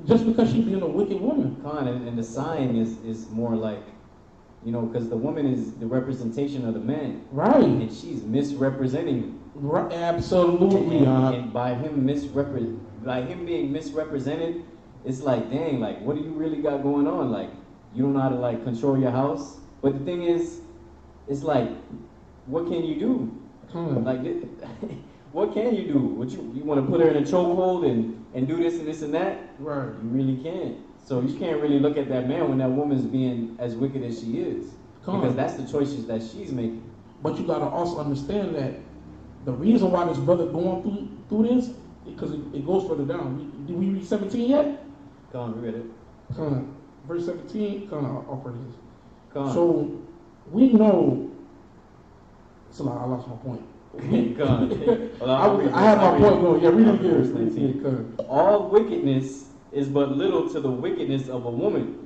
just because she's being a wicked woman. And the sign is more like, because the woman is the representation of the man, right? And she's misrepresenting him. Right, absolutely. And by him being misrepresented, it's like, dang, like, what do you really got going on? Like, you don't know how to like control your house. But the thing is, it's like, what can you do? Like, what can you do? You want to put her in a chokehold and do this and this and that? Right. You really can't. So you can't really look at that man when that woman's being as wicked as she is. Because that's the choices that she's making. But you gotta also understand that the reason why this brother going through this, because it goes further down. Did we read 17 yet? Come on, read it. Come on. Verse 17, come on, I'll read this. Come on. So we know, I lost my point. Come on. I had my point going. Yeah, read it again. All wickedness is but little to the wickedness of a woman.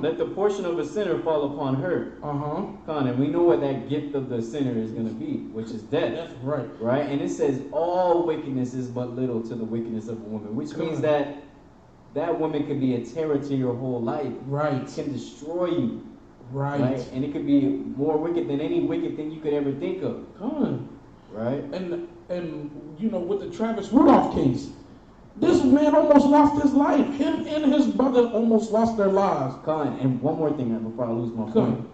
Let the portion of a sinner fall upon her. And we know what that gift of the sinner is going to be, which is death. That's right. Right? And it says all wickedness is but little to the wickedness of a woman, which means that that woman could be a terror to your whole life. Right. It can destroy you. Right. And it could be more wicked than any wicked thing you could ever think of. Right? And you know, with the Travis Rudolph case, this man almost lost his life. Him and his brother almost lost their lives. And one more thing before I lose my point.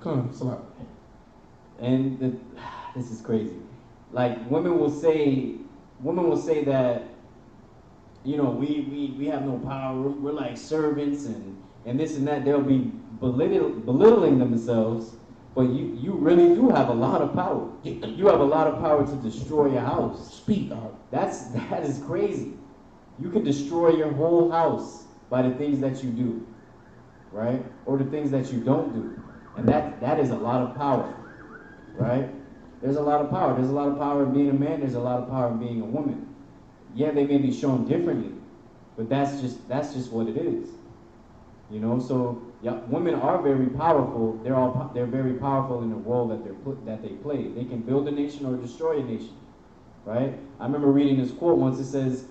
And this is crazy. Like women will say that, you know, we have no power. We're like servants and this and that. They'll be belittling themselves. But you really do have a lot of power. You have a lot of power to destroy your house. Speak out. That is crazy. You can destroy your whole house by the things that you do, right? Or the things that you don't do. And that is a lot of power, right? There's a lot of power. There's a lot of power in being a man. There's a lot of power in being a woman. Yeah, they may be shown differently, but that's just what it is. You know, so yeah, women are very powerful. They're very powerful in the role that they play. They can build a nation or destroy a nation, right? I remember reading this quote once. It says,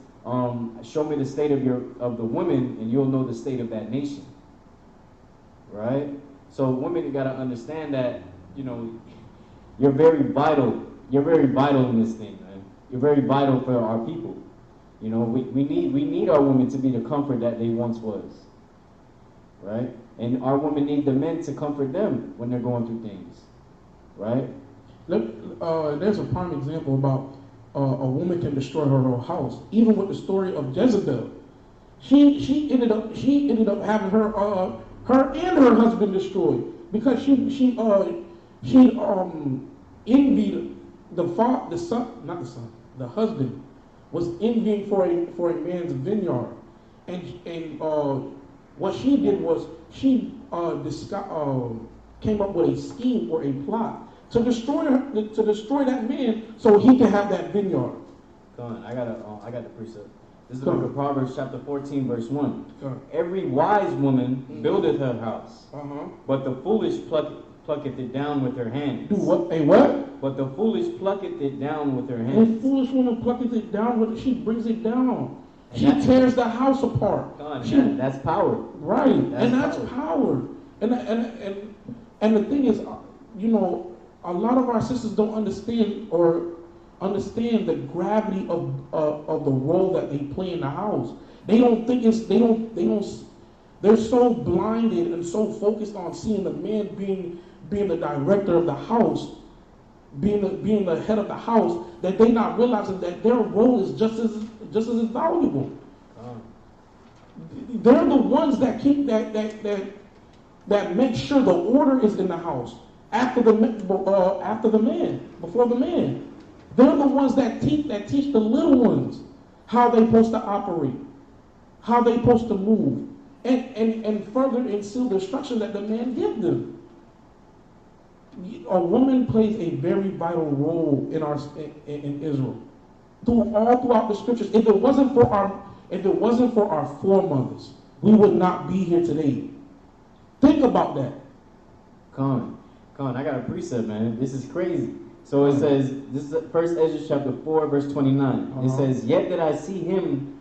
"Show me the state of the women, and you'll know the state of that nation." Right? So women, you got to understand that, you know, you're very vital. You're very vital in this thing, man. You're very vital for our people. You know, we need our women to be the comfort that they once was. Right? And our women need the men to comfort them when they're going through things. Right? There's a prime example about a woman can destroy her whole house. Even with the story of Jezebel, she ended up having her and her husband destroyed because she envied the husband was envying for a man's vineyard, and what she did was she came up with a scheme or a plot to destroy that man so he can have that vineyard. Go on, I got the precept. This is the book of Proverbs, chapter 14, verse 1. Every wise woman buildeth her house, but the foolish plucketh it down with her hands. Do what? A what? But the foolish plucketh it down with her hands. The foolish woman plucketh it down she brings it down. She tears the house apart. That's power. Right. That's power. And the thing is, you know, a lot of our sisters don't understand the gravity of the role that they play in the house. They don't think they're so blinded and so focused on seeing the man being the director of the house, being the head of the house, that they not realizing that their role is just as valuable. They're the ones that keep that make sure the order is in the house after the man, before the man. They're the ones that teach the little ones how they're supposed to operate, how they're supposed to move, and further instill the instruction that the man gives them. A woman plays a very vital role in Israel. All throughout the scriptures. If it wasn't for our foremothers, we would not be here today. Think about that. Come on, I got a precept, man. This is crazy. So it says, this is 1 Ezra chapter 4, verse 29. It says, "Yet did I see him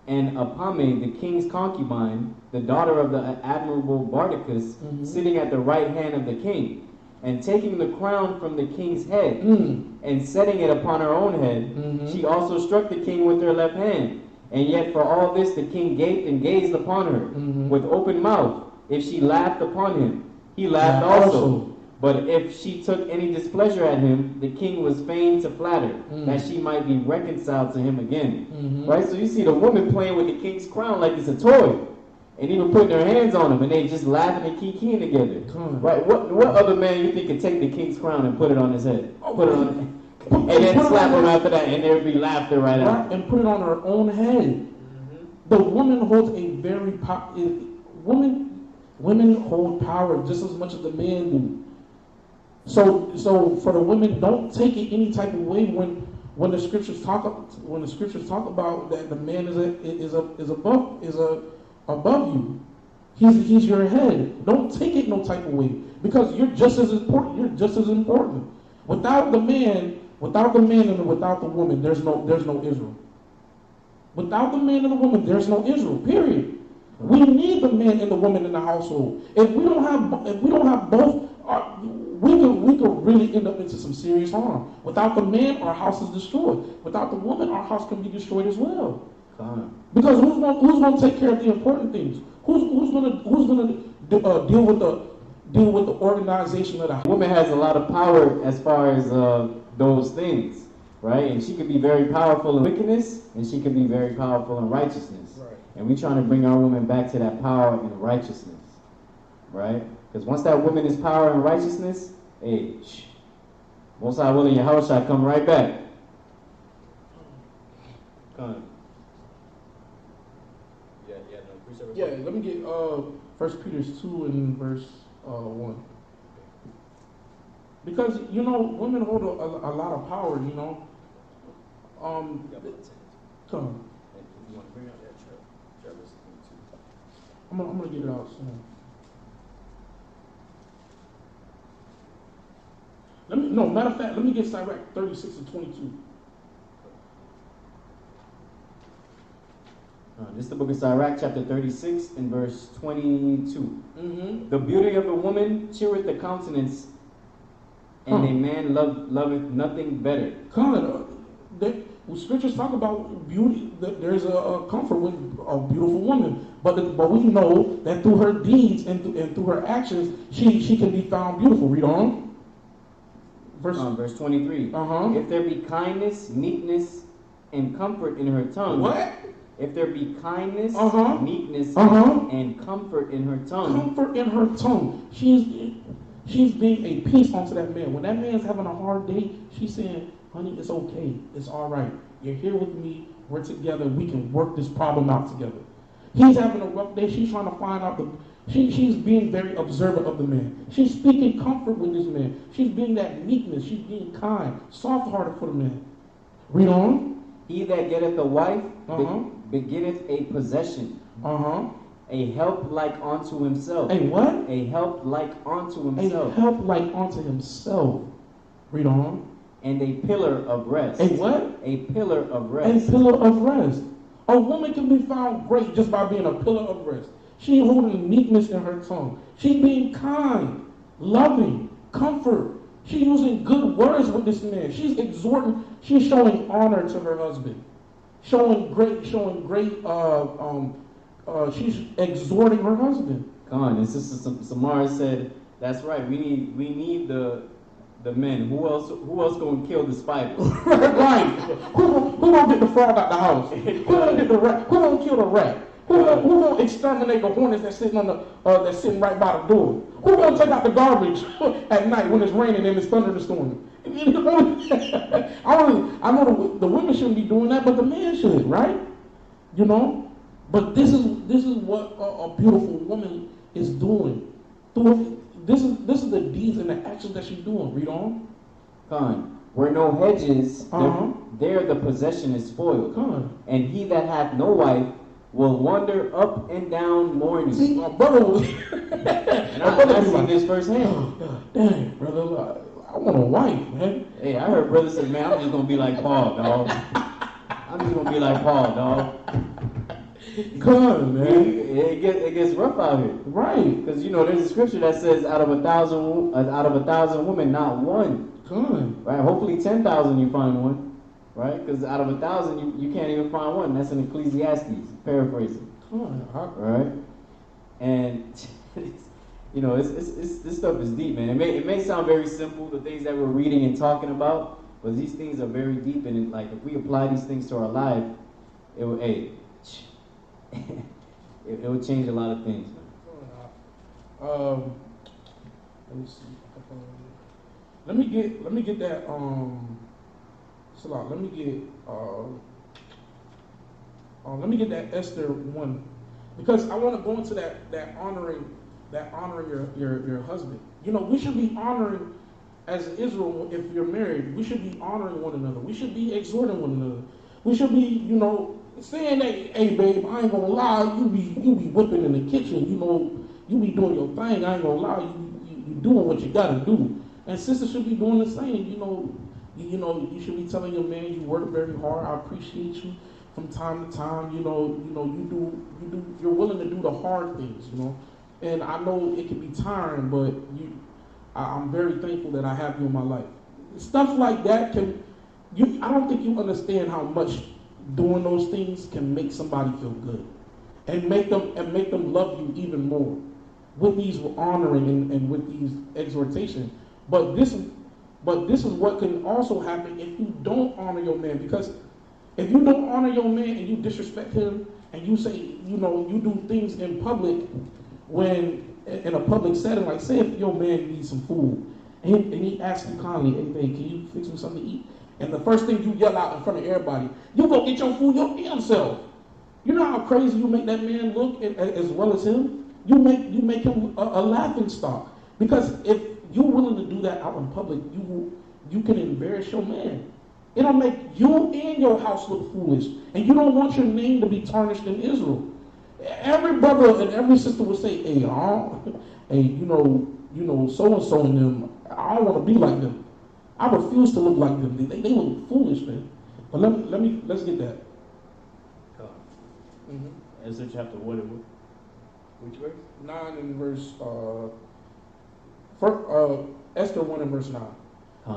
and Apame, the king's concubine, the daughter of the admirable Bardicus, sitting at the right hand of the king, and taking the crown from the king's head, and setting it upon her own head. She also struck the king with her left hand. And yet for all this the king gaped and gazed upon her with open mouth. If she laughed upon him, he laughed also. But if she took any displeasure at him, the king was fain to flatter, that she might be reconciled to him again." Right? So you see the woman playing with the king's crown like it's a toy. and even putting their hands on them, and they just laughing and kikiing together. Right? What other man you think could take the king's crown and put it on his head? Put it on, and then slap him after that, and there'd be laughter right after. And put it on her own head. The woman holds a very women hold power just as much as the men do. So for the women, don't take it any type of way when the scriptures talk about that the man is above you. He's your head. Don't take it no type of way, because you're just as important. You're just as important. Without the man and without the woman, there's no Israel. Without the man and the woman, there's no Israel. Period. We need the man and the woman in the household. If we don't have both, we could really end up into some serious harm. Without the man, our house is destroyed. Without the woman, our house can be destroyed as well. Because who's going to take care of the important things? Who's going to deal with the organization of the house? Woman has a lot of power as far as those things, right? And she can be very powerful in wickedness, and she can be very powerful in righteousness. Right. And we're trying to bring our women back to that power and righteousness, right? Because once that woman is power and righteousness, hey, Most High willing, your house shall come right back. Come on. Yeah, let me get 1 Peter 2 and verse 1. Because, women hold a lot of power, Come. If you want to bring out that Travis 22. I'm going to get it out soon. Matter of fact, let me get Sirach 36 and 22. This is the book of Sirach, chapter 36, and verse 22. The beauty of a woman cheereth the countenance, and a man loveth nothing better. Scriptures talk about beauty. There's a comfort with a beautiful woman, but we know that through her deeds and through her actions, she can be found beautiful. Read on. Verse 23. If there be kindness, meekness, and comfort in her tongue. What? If there be kindness, meekness, and comfort in her tongue. Comfort in her tongue. She's being a peace unto that man. When that man's having a hard day, she's saying, honey, it's okay. It's all right. You're here with me. We're together. We can work this problem out together. He's having a rough day. She's trying to find out she's being very observant of the man. She's speaking comfort with this man. She's being that meekness. She's being kind, soft-hearted for the man. Read on. He that getteth a wife begetteth a possession. A help like unto himself. A what? A help like unto himself. A help like unto himself. Read on. And a pillar of rest. A what? A pillar of rest. A pillar of rest. A woman can be found great just by being a pillar of rest. She's holding meekness in her tongue. She's being kind, loving, comfort. She's using good words with this man. She's exhorting. She's showing honor to her husband. She's exhorting her husband. Come on, and Sister Samara said, that's right. We need the men. Who else gonna kill the spiders? Right. Who gonna get the frog out the house? Who gonna get the rat? Who gonna kill the rat? Who gonna exterminate the hornets that's sitting that's sitting right by the door? Who gonna take out the garbage at night when it's raining and it's thunderstorming? I know the women shouldn't be doing that, but the man should, right? But this is what a beautiful woman is doing. This is the deeds and the actions that she's doing. Read on. Where no hedges, there the possession is spoiled. And he that hath no wife will wander up and down mourning. See, my brother was... and I seen this firsthand. Oh, dang, brother, I want a wife, man. Hey, I heard brother say, man, I'm just going to be like Paul, dog. I'm just going to be like Paul, dog. Come on, man. It gets rough out here. Right. Because, there's a scripture that says out of a thousand women, not one. Come on. Right? Hopefully 10,000 you find one. Right? Because out of 1,000, you can't even find one. That's in Ecclesiastes, paraphrasing. Right? And, this stuff is deep, man. It may sound very simple, the things that we're reading and talking about, but these things are very deep. And, if we apply these things to our life, it will, it would change a lot of things, man. Let me see. Let me get that. Salah. Let me get that Esther 1, because I want to go into that honoring your husband. You know, we should be honoring, as Israel, if you're married, we should be honoring one another. We should be exhorting one another. We should be, you know, saying that, hey babe, I ain't gonna lie, you be whipping in the kitchen, you know, you be doing your thing, I ain't gonna lie, you doing what you gotta do. And sisters should be doing the same, you know, you should be telling your man you work very hard, I appreciate you from time to time, you're willing to do the hard things, you know. And I know it can be tiring, but I'm very thankful that I have you in my life. Stuff like that I don't think you understand how much doing those things can make somebody feel good and make them love you even more with these honoring and with these exhortation. But this is what can also happen if you don't honor your man, because if you don't honor your man and you disrespect him and you say, you know, you do things in public when in a public setting, like say if your man needs some food and he asks you kindly, hey babe, can you fix me something to eat? And the first thing you yell out in front of everybody, you go get your food your damn self. You know how crazy you make that man look as well as him? You make him a laughing stock. Because if you're willing to do that out in public, you can embarrass your man. It'll make you and your house look foolish. And you don't want your name to be tarnished in Israel. Every brother and every sister would say, hey, you know, so-and-so and them, I don't want to be like them. I refuse to look like them. They look foolish, man. But let's get that. Esther chapter what? Which verse? 9 and verse. Esther 1 and verse 9.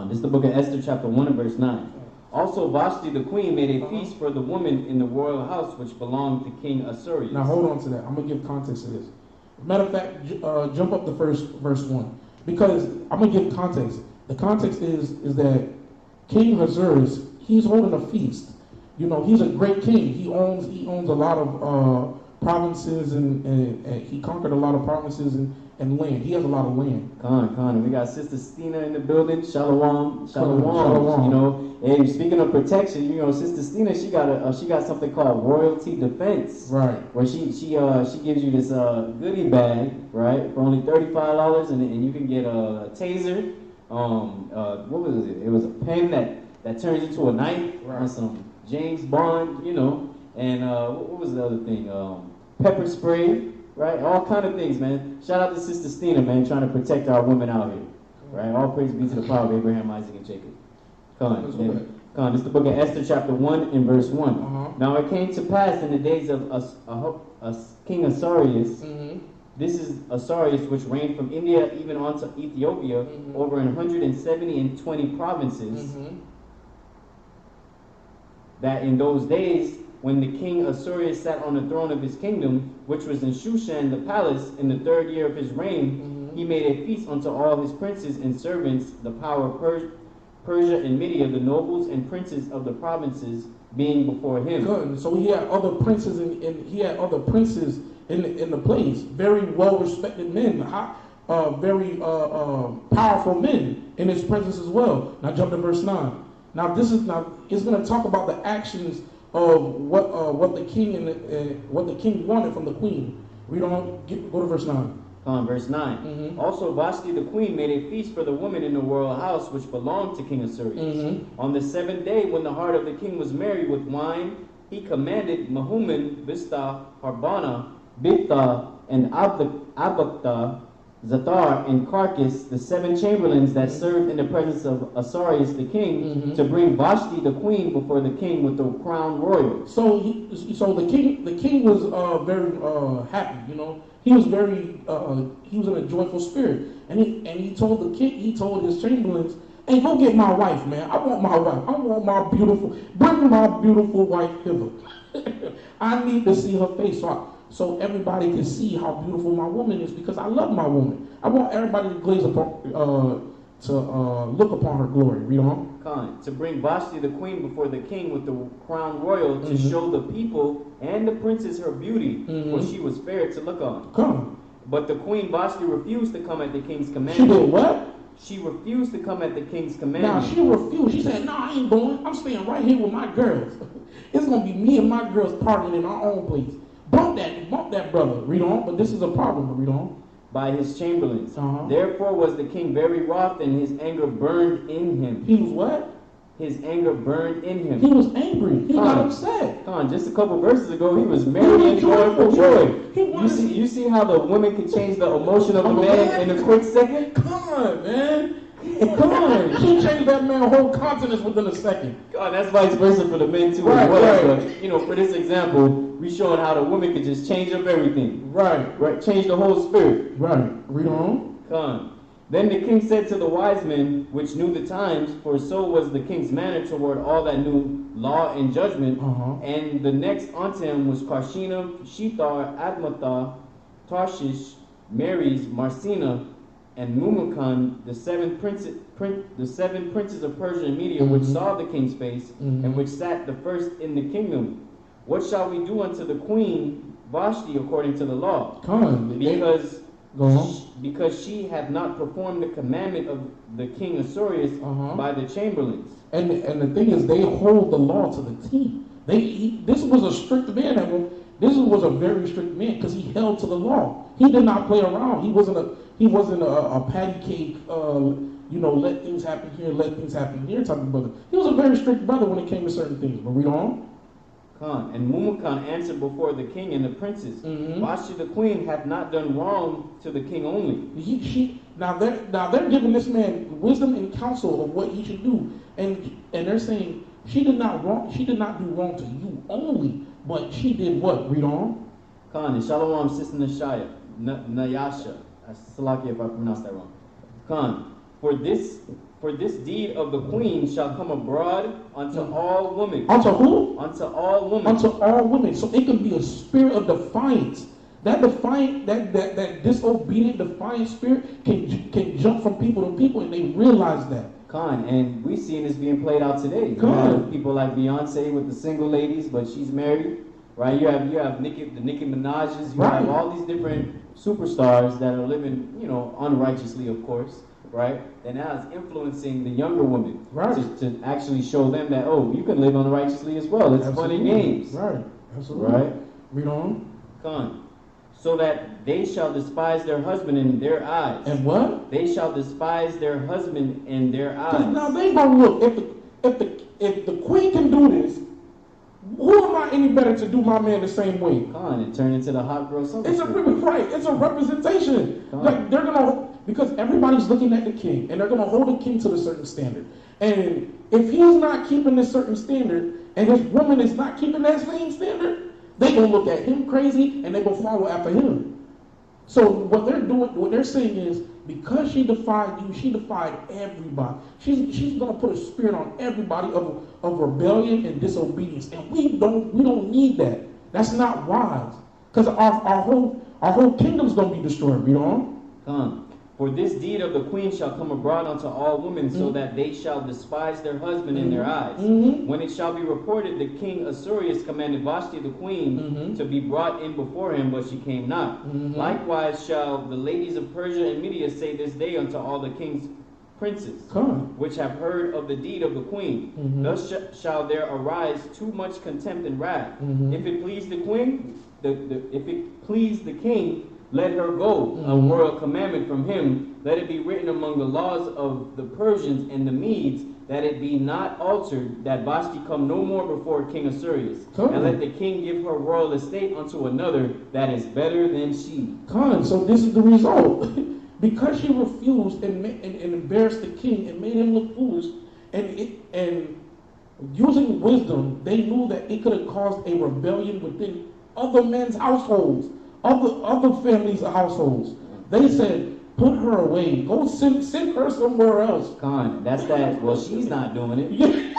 This is the book of Esther chapter 1 and verse 9. Also, Vashti the queen made a feast for the woman in the royal house which belonged to King Assuerus. Now hold on to that. I'm gonna give context to this. Matter of fact, jump up to verse 1, because I'm gonna give context. The context is that King Ahasuerus, he's holding a feast. You know, he's a great king. He owns a lot of provinces and he conquered a lot of provinces and land. He has a lot of land. Con. We got Sister Stina in the building. Shalom. You know, and speaking of protection, you know, Sister Stina, she got something called Royalty Defense. Right. Where she gives you this goodie bag, right, for only $35, and you can get a taser. What was it? It was a pen that turns into a knife, right, on some James Bond, you know, and what was the other thing? Pepper spray, right? All kind of things, man. Shout out to Sister Stina, man, trying to protect our women out here, right? All praise be to the power of Abraham, Isaac, and Jacob. This is the book of Esther, chapter 1 and verse 1. Now it came to pass in the days of King Assuerus. This is Assuerus, which reigned from India even onto Ethiopia, over 120 provinces. That in those days, when the king Assuerus sat on the throne of his kingdom, which was in Shushan the palace, in the 3rd year of his reign, he made a feast unto all his princes and servants, the power of Persia and Media, the nobles and princes of the provinces, being before him. Good. So he had other princes in the place, very well respected men, very powerful men in his presence as well. Now jump to verse 9. Now it's going to talk about the actions of what the king wanted from the queen. Go to verse 9. Verse 9. Also Vashti the queen made a feast for the woman in the royal house which belonged to King Assuerus. On the 7th day, when the heart of the king was merry with wine, he commanded Mehuman, Biztha, Harbana, Bigtha, and Abagtha, Zathar, and Carcass, the 7 chamberlains that served in the presence of Assuerus the king, to bring Vashti the queen before the king with the crown royal. So the king was very happy. You know, he was in a joyful spirit, and he told his chamberlains, hey, go get my wife, man. I want my wife. Bring my beautiful wife hither. I need to see her face. So everybody can see how beautiful my woman is, because I love my woman. I want everybody to look upon her glory. Read on. Khan, to bring Vashti the queen before the king with the crown royal to show the people and the princess her beauty, for she was fair to look on. Come. But the queen Vashti refused to come at the king's She commandment. did what? She refused to come at the king's Now commandment. she refused. She said, "No, I ain't going. I'm staying right here with my girls. It's gonna be me and my girls partying in our own place. Bump that brother. Read on. But this is a problem. Read on. By his chamberlains. Uh-huh. Therefore was the king very wroth, and his anger burned in him. He was what? His anger burned in him. He was angry. He got Huh. upset. Come on, just a couple verses ago, he was merry and going for joy. He wanted You see how the woman can change the emotion of a man in a quick second? Come on, man. Come on. She changed that man's whole countenance within a second. God, that's vice versa for the men too Right, as well. right. But, you know, for this example, we showing how the woman could just change up everything. Right. Right? Change the whole spirit. Right. Read on. Come on. Then the king said to the wise men, which knew the times, for so was the king's manner toward all that knew law and judgment. And the next unto him was Karshina, Shethar, Admatha, Tarshish, Meres, Marsina, and Mumukan, the seven princes of Persia and Media, which saw the king's face, and which sat the first in the kingdom. What shall we do unto the queen Vashti according to the law? Come on. Because she had not performed the commandment of the king Assuerus by the chamberlains. And the thing is, they hold the law to the T. This was a strict man. This was a very strict man because he held to the law. He did not play around. He wasn't a patty cake. Let things happen here, let things happen here type of brother. He was a very strict brother when it came to certain things. But read on. Khan. And Mumukan answered before the king and the princes, Vashti the queen hath not done wrong to the king only. Now they're giving this man wisdom and counsel of what he should do, and they're saying she did not do wrong to you only, but she did what? Read on. Khan. And Shalom, sister Nayasha. Salaki if I pronounced that wrong. Khan. For this deed of the queen shall come abroad unto all women. Unto who? Unto all women. Unto all women. So it can be a spirit of defiance. That disobedient, defiant spirit can jump from people to people, and they realize that. Khan, and we seeing this being played out today. You have people like Beyonce with the single ladies, but she's married, right? You have Nicki Minaj's. You have all these different superstars that are living, unrighteously, of course. Right? And now it's influencing the younger women to actually show them that, you can live unrighteously as well. It's fun and games. Right. Absolutely. Right? Read on. Come. So that they shall despise their husband in their eyes. And what? They shall despise their husband in their eyes. Now they gonna look, if the queen can do this, who am I any better to do my man the same way? Come, it turned into the hot girl summer. It's a representation. Like they're gonna, because everybody's looking at the king, and they're gonna hold the king to a certain standard. And if he's not keeping this certain standard, and his woman is not keeping that same standard, they gonna look at him crazy, and they gonna follow after him. So what they're saying is, because she defied you, she defied everybody. She's gonna put a spirit on everybody of rebellion and disobedience, and we don't need that. That's not wise, because our whole kingdom's gonna be destroyed. Read on. Come. For this deed of the queen shall come abroad unto all women, so that they shall despise their husband in their eyes. When it shall be reported, the king Assuerus commanded Vashti the queen to be brought in before him, but she came not. Likewise shall the ladies of Persia and Media say this day unto all the king's princes, which have heard of the deed of the queen. Thus shall there arise too much contempt and wrath. If it please the queen, if it please the king, let her go, a royal commandment from him. Let it be written among the laws of the Persians and the Medes, that it be not altered, that Vashti come no more before King Assuerus. And let the king give her royal estate unto another that is better than she. So this is the result. Because she refused and embarrassed the king and made him look foolish, and using wisdom, they knew that it could have caused a rebellion within other men's households. Other families' households. They said, put her away. Go send her somewhere else. That's that. Well, she's not doing it.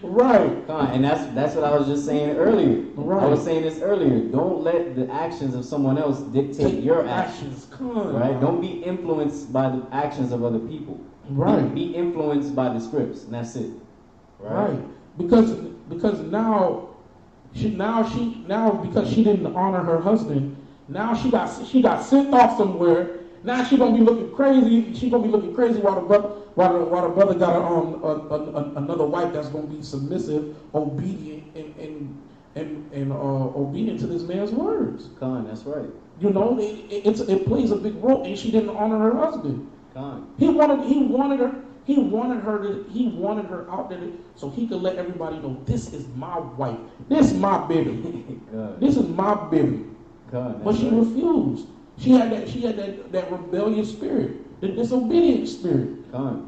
Right. And that's what I was just saying earlier. Right. I was saying this earlier. Don't let the actions of someone else dictate your actions. Right. Don't be influenced by the actions of other people. Right. Be influenced by the scripts, and that's it. Right. Because now because she didn't honor her husband, now she got sent off somewhere. Now she gonna be looking crazy. She gonna be looking crazy while the brother got another wife that's gonna be submissive, obedient, and obedient to this man's words. Con, that's right. You know, it plays a big role, and she didn't honor her husband. Con. He wanted her out there so he could let everybody know, this is my wife, this is my baby, this is my baby. God, but she refused. She had that rebellious spirit, the disobedient spirit.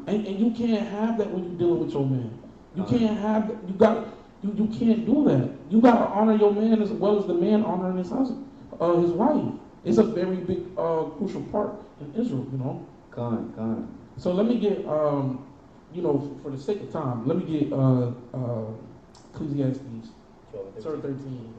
And you can't have that when you're dealing with your man. You can't have that. You can't do that. You gotta honor your man as well as the man honoring his husband, his wife. It's a very big crucial part in Israel, you know. So let me get, you know, for the sake of time, let me get Ecclesiastes 13.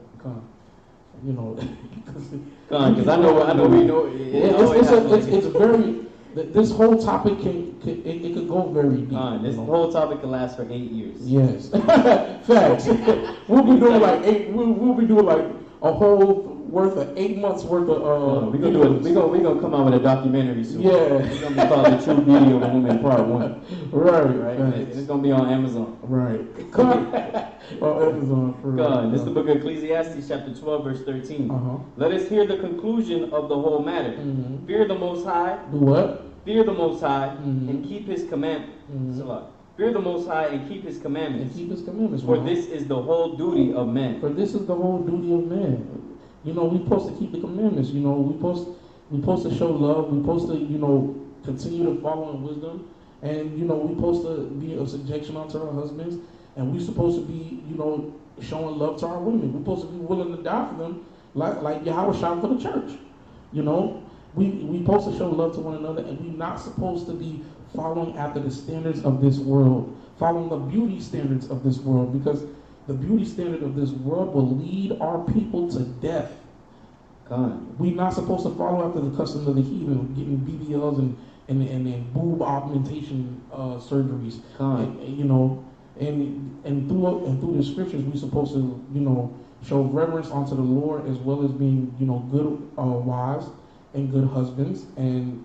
You know, because I know we know. It's very. This whole topic it could go very deep. This whole topic could last for 8 years. Yes, facts. We'll be doing like We'll be doing like a whole worth of 8 months worth of. We're gonna come out with a documentary soon. Yeah, it's gonna be called The True Beauty of a Woman Part 1. Right. It's gonna be on Amazon. Right. On Amazon. God, this is the book of Ecclesiastes, chapter 12, verse 13. Let us hear the conclusion of the whole matter. Fear the Most High. Do what? Fear the Most High and keep His commandments. Fear the Most High and keep His commandments. For this is the whole duty of men. For this is the whole duty of men. You know, we're supposed to keep the commandments. You know, we're supposed to show love. We're supposed to, you know, continue to follow in wisdom. And, you know, we're supposed to be of subjection unto our husbands. And we're supposed to be, you know, showing love to our women. We're supposed to be willing to die for them like Yahweh shot for the church. You know, we're supposed to show love to one another, and we're not supposed to be following after the standards of this world, following the beauty standards of this world, because the beauty standard of this world will lead our people to death. We're not supposed to follow after the customs of the heathen, getting BBLs and boob augmentation surgeries. You know, and through the scriptures, we're supposed to, you know, show reverence unto the Lord, as well as being, you know, good wives and good husbands, and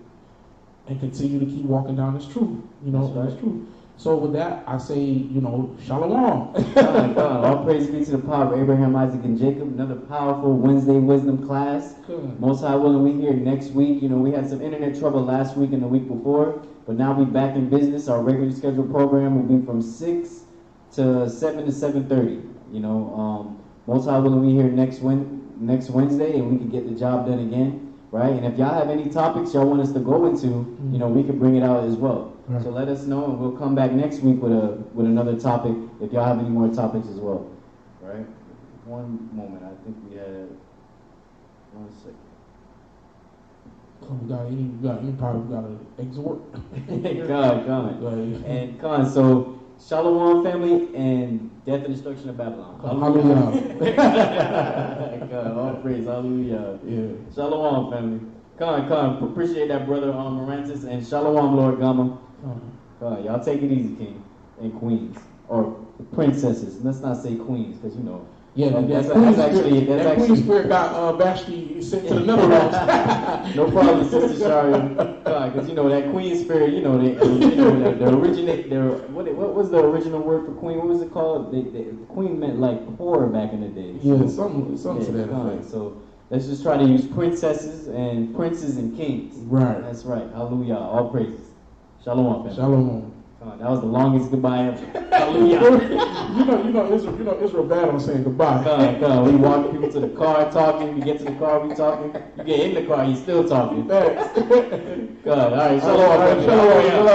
continue to keep walking down this truth. You know, that's truth. So with that, I say, you know, shalom. All praise be to the power of Abraham, Isaac, and Jacob. Another powerful Wednesday wisdom class. Most High willing, we here next week. You know, we had some internet trouble last week and the week before, but now we're back in business. Our regularly scheduled program will be from 6 to 7 to 7:30. You know, most High willing, we here next Wednesday, and we can get the job done again. Right? And if y'all have any topics y'all want us to go into, you know, we can bring it out as well. So let us know, and we'll come back next week with another topic if y'all have any more topics as well. Right? One moment, I think we had 1 second. You probably got to exhort. God. And Khan, so Shalom family and death and destruction of Babylon. Hallelujah. God, all praise, hallelujah. Yeah. Shalom family. Khan, appreciate that, brother Morantis, and Shalom, Lord Gamma. Y'all take it easy, king and queens, or princesses. Let's not say queens, because you know. Yeah, that's actually Queen Spirit got Vashti sent to the netherworld. No problem, Sister Sharia. Because you know that Queen Spirit, you know the originate. What was the original word for queen? What was it called? The queen meant like poor back in the day. Yeah, something to that effect. So let's just try to use princesses and princes and kings. Right. That's right. Hallelujah. All praises. Shalom, family. Shalom. That was the longest goodbye ever. Hallelujah. you know Israel bad on saying goodbye. We walk people to the car talking. We get to the car, we talking. You get in the car, you still talking. Thanks. God, all right. Shalom. Shalom.